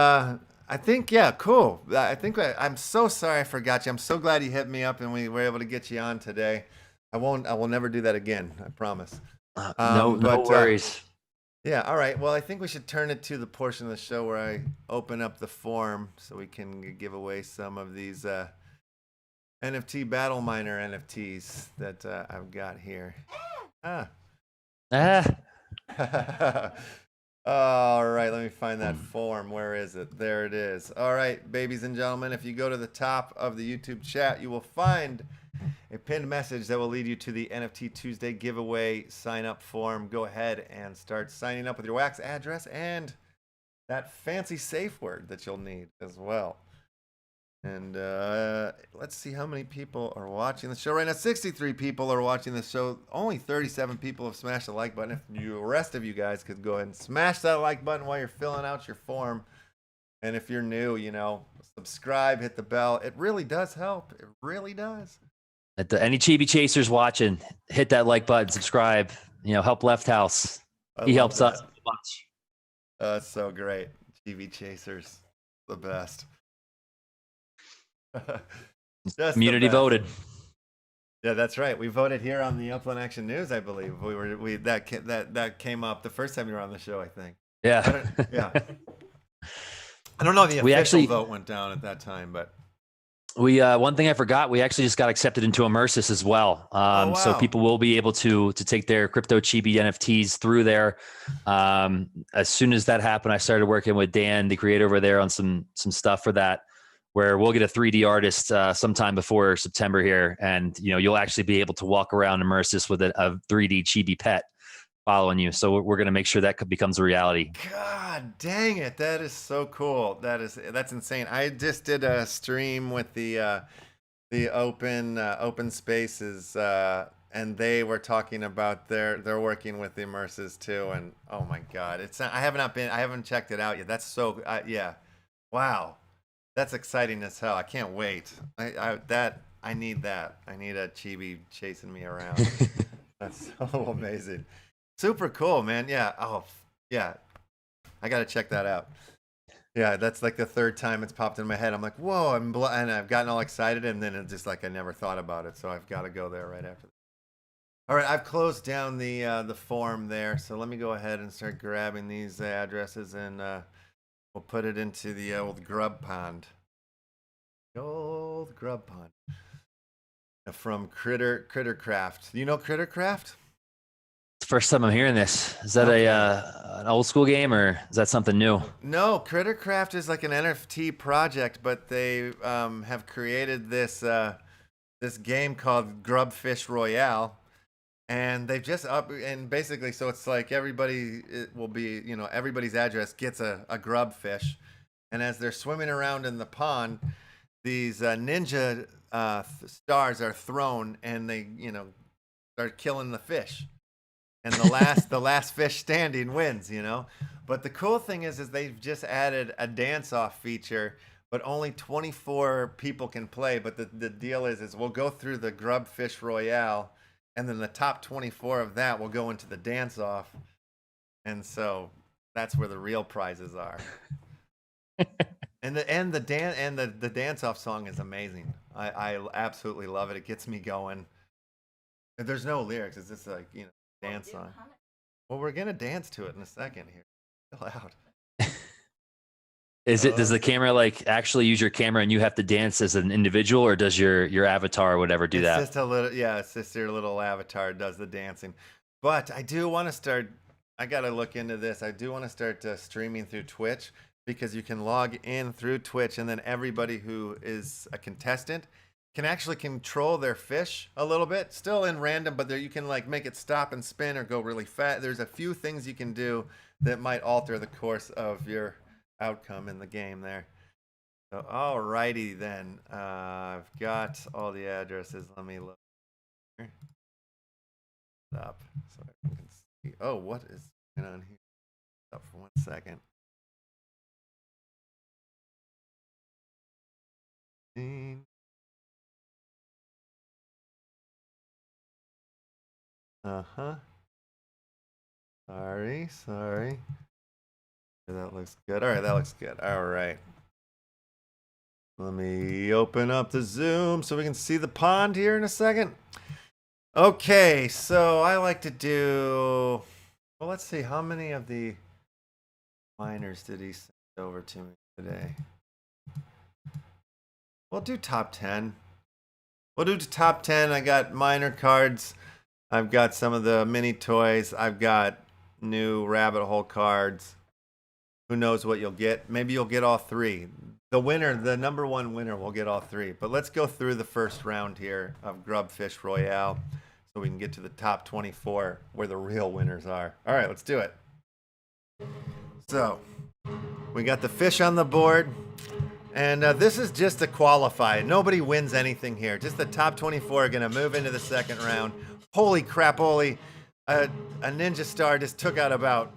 I think, yeah, cool. I'm so sorry I forgot you. I'm so glad you hit me up and we were able to get you on today. I will never do that again. I promise. No worries. Yeah. All right. Well, I think we should turn it to the portion of the show where I open up the form so we can give away some of these NFT Battle Miner NFTs that I've got here. All right, let me find that form. Where is it? There it is. All right, babies and gentlemen, if you go to the top of the YouTube chat, you will find a pinned message that will lead you to the NFT Tuesday giveaway sign up form. Go ahead and start signing up with your Wax address and that fancy safe word that you'll need as well. And let's see how many people are watching the show right now. 63 people are watching the show. Only 37 people have smashed the like button. If the rest of you guys could go ahead and smash that like button while you're filling out your form. And if you're new, subscribe, hit the bell. It really does help. It really does. Any Chibi chasers watching, hit that like button, subscribe. Help Left House. He helps us so much. That's so great. TV chasers, the best. Community voted. Yeah, that's right. We voted here on the Upland Action News, I believe. That came up the first time you were on the show, I think. Yeah. I don't know if the official vote went down at that time, but we one thing I forgot, we actually just got accepted into Immersis as well. Wow. So people will be able to take their crypto Chibi NFTs through there. As soon as that happened, I started working with Dan, the creator over there, on some stuff for that, where we'll get a 3D artist sometime before September here. And, you'll actually be able to walk around Immersis with a 3D Chibi pet following you. So we're going to make sure that becomes a reality. God dang it. That is so cool. That's insane. I just did a stream with the the open spaces, and they were talking about they're working with the immerses too. And oh my God, I haven't checked it out yet. That's so yeah, wow, that's exciting as hell. I can't wait. I need that. I need a chibi chasing me around. That's so amazing. Super cool, man. Yeah. Oh, yeah. I gotta check that out. Yeah, that's like the third time it's popped in my head. I'm like, whoa, and I've gotten all excited, and then it's just like I never thought about it. So I've got to go there right after. All right, I've closed down the form there. So let me go ahead and start grabbing these addresses, and we'll put it into the old grub pond. The old grub pond. From Crittercraft. You know Crittercraft? It's the first time I'm hearing this. Is that an old school game, or is that something new? No, Crittercraft is like an NFT project, but they have created this this game called Grubfish Royale, and they've just and basically, so it's like it will be, you know, everybody's address gets a grubfish, and as they're swimming around in the pond, these ninja stars are thrown, and they, you know, start killing the fish. And the last fish standing wins, you know. But the cool thing is they've just added a dance-off feature, but only 24 people can play. But the deal is we'll go through the Grubfish Royale, and then the top 24 of that will go into the dance-off. And so that's where the real prizes are. The dance-off song is amazing. I absolutely love it. It gets me going. There's no lyrics. It's just like, you know, dance song. Well, we're gonna dance to it in a second here. Chill out. Does the camera like actually use your camera and you have to dance as an individual, or does your avatar or whatever do that? It's just a little, yeah. It's just your little avatar does the dancing. But I do want to start. I gotta look into this. I do want to start streaming through Twitch, because you can log in through Twitch, and then everybody who is a contestant can actually control their fish a little bit, still in random, but there you can like make it stop and spin or go really fast. There's a few things you can do that might alter the course of your outcome in the game there. So alrighty then, I've got all the addresses. Let me look here. Stop so everyone can see. Oh, what is going on here? Stop for 1 second. Uh-huh. Sorry. That looks good. All right, that looks good. All right. Let me open up the Zoom so we can see the pond here in a second. Okay, so I like to do... Well, let's see. How many of the miners did he send over to me today? We'll do top 10. We'll do top 10. I got miner cards. I've got some of the mini toys. I've got new rabbit hole cards. Who knows what you'll get? Maybe you'll get all three. The winner, the number one winner, will get all three. But let's go through the first round here of Grubfish Royale so we can get to the top 24 where the real winners are. All right, let's do it. So we got the fish on the board. And this is just to qualify. Nobody wins anything here. Just the top 24 are going to move into the second round. Holy crap, Oli. A ninja star just took out about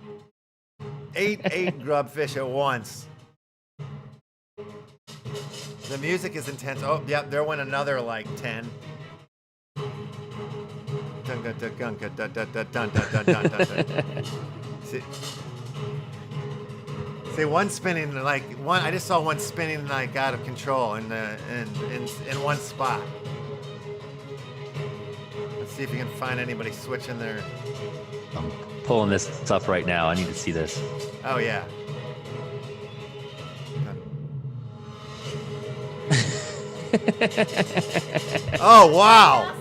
eight grubfish at once. The music is intense. Oh, yeah, there went another like 10. See, one spinning like one. I just saw one spinning like out of control in one spot. Let's see if you can find anybody switching their. I'm pulling this up right now. I need to see this. Oh yeah. Oh wow.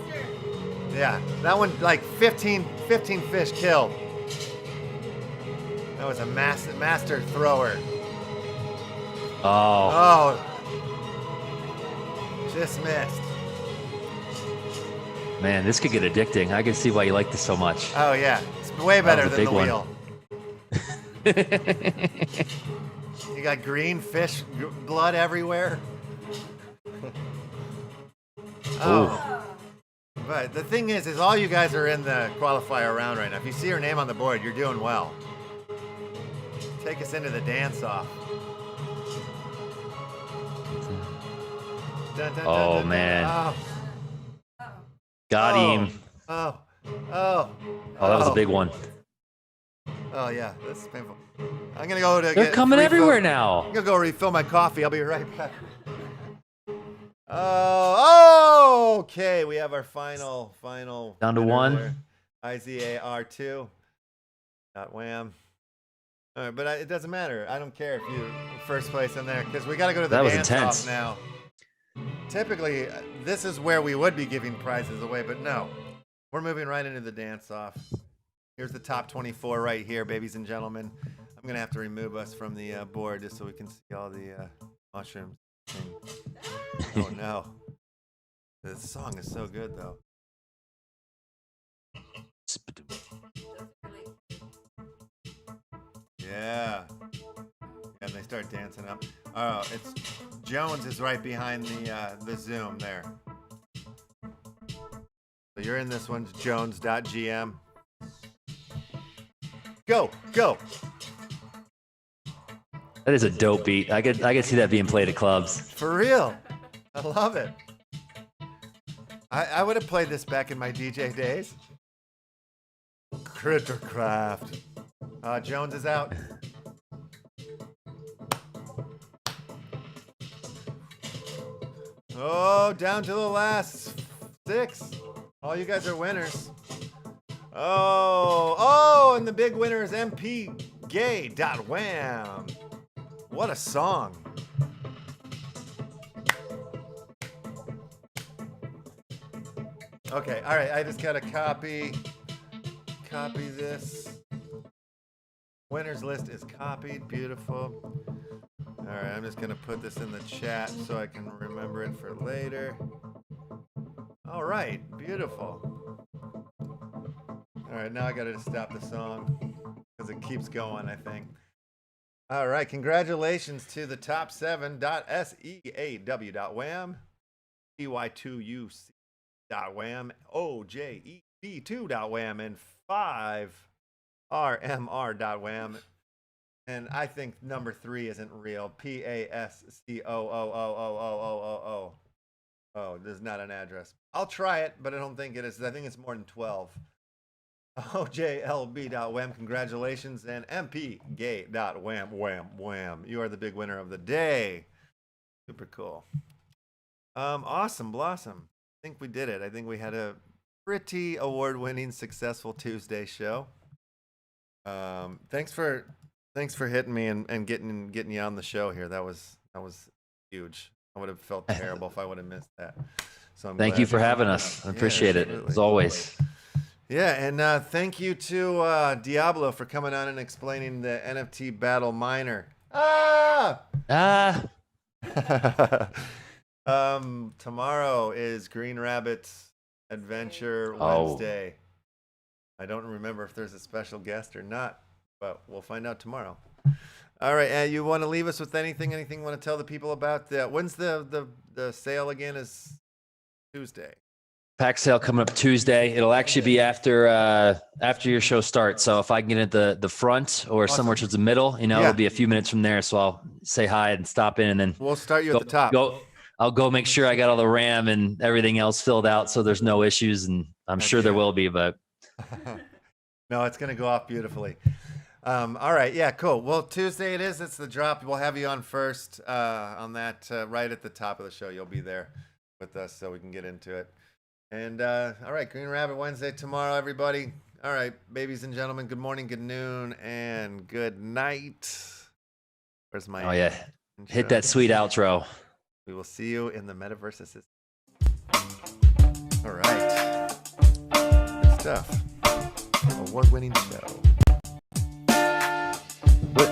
Yeah, that one like 15 fish killed. That was a master thrower. Oh. Oh. Just missed. Man, this could get addicting. I can see why you like this so much. Oh yeah, it's way better than the wheel. You got green fish blood everywhere. Oh. But the thing is all you guys are in the qualifier round right now. If you see your name on the board, you're doing well. Take us into the dance-off. Dun, dun, dun, Oh, dun, dun. man. Oh. Got him. Oh. Oh, that was a big one. Oh yeah, this is painful. I'm gonna go to. They're coming everywhere now. I'm gonna go refill my coffee. I'll be right back. Oh, okay. We have our final. Down to winner one. there. IZAR2. Wham. All right, but it doesn't matter. I don't care if you first place in there because we got to go to the That was dance intense. off now. Typically, this is where we would be giving prizes away, but no, we're moving right into the dance off. Here's the top 24 right here, babies and gentlemen. I'm gonna have to remove us from the board just so we can see all the mushrooms. Oh no, this song is so good though. Yeah. And they start dancing up. Oh, it's Jones is right behind the Zoom there. So you're in this one, Jones.gm. Go. That is a dope beat. I could see that being played at clubs. For real. I love it. I would have played this back in my DJ days. Crittercraft. Jones is out. Oh, down to the last 6. All you guys are winners. Oh, and the big winner is MPGay.wham. What a song. Okay, all right, I just gotta copy this. Winners list is copied, beautiful. All right, I'm just gonna put this in the chat so I can remember it for later. All right, beautiful. All right, now I gotta stop the song because it keeps going, I think. All right, congratulations to the top 7.seaw.wham, EY2UC.wham, OJEB2.wham, and 5RMR.wham. And I think number 3 isn't real. PASCOOOOOOOO. Oh, there's not an address. I'll try it, but I don't think it is. I think it's more than 12. OJLB.wham, congratulations, and MPGay.wham, wham, wham. You are the big winner of the day. Super cool. Awesome, Blossom. I think we did it. I think we had a pretty award-winning, successful Tuesday show. Thanks for hitting me and getting you on the show here. That was huge. I would have felt terrible if I would have missed that. So Thank you for having us. I appreciate it, as always. Yeah, and thank you to Diablo for coming on and explaining the NFT Battle Miner. Tomorrow is Green Rabbit's Adventure Wednesday. I don't remember if there's a special guest or not, but we'll find out tomorrow. All right, you want to leave us with anything you want to tell the people about? When's the sale again? Is Tuesday. Pack sale coming up Tuesday. It'll actually be after your show starts. So if I can get at the front or somewhere towards the middle, it'll be a few minutes from there. So I'll say hi and stop in, and then we'll start you at the top. I'll go make sure I got all the RAM and everything else filled out, so there's no issues. And I'm sure there will be, but no, it's going to go off beautifully. All right. Yeah, cool. Well, Tuesday it is. It's the drop. We'll have you on first on that right at the top of the show. You'll be there with us so we can get into it. And all right, Green Rabbit Wednesday tomorrow, everybody. All right, babies and gentlemen, good morning, good noon, and good night. Where's my intro? Hit that sweet outro. We will see you in the Metaverse Assistant. All right. Good stuff. Award-winning show.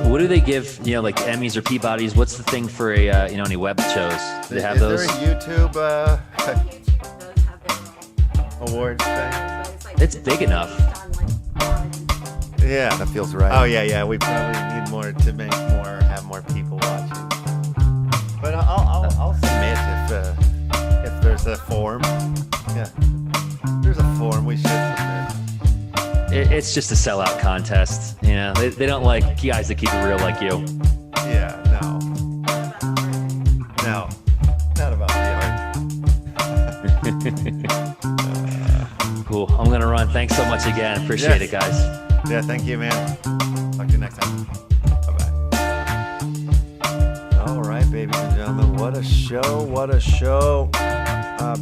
What do they give, like Emmys or Peabodys? What's the thing for any web shows? Do they have those? Is there a YouTube awards thing? It's big enough. Yeah, that feels right. Oh yeah. We probably need more to have more people watching. But I'll submit If there's a form. Yeah. There's a form we should submit. It's just a sellout contest. You know, they don't like guys that keep it real like you. Yeah, no. No. Not about the art. Cool. I'm gonna run. Thanks so much again. Appreciate it, guys. Yeah, thank you, man. Talk to you next time. Bye-bye. All right, ladies and gentlemen, what a show, what a show.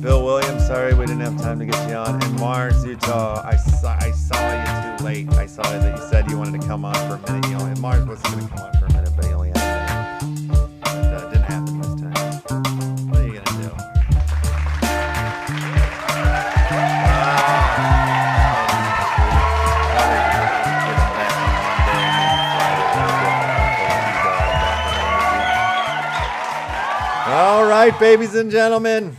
Bill Williams, sorry we didn't have time to get you on. And Mars, Utah, I saw you too late. I saw that you said you wanted to come on for a minute. You know, and Mars wasn't going to come on for a minute, but he only had a minute. But it didn't happen this time. What are you going to do? All right, babies and gentlemen.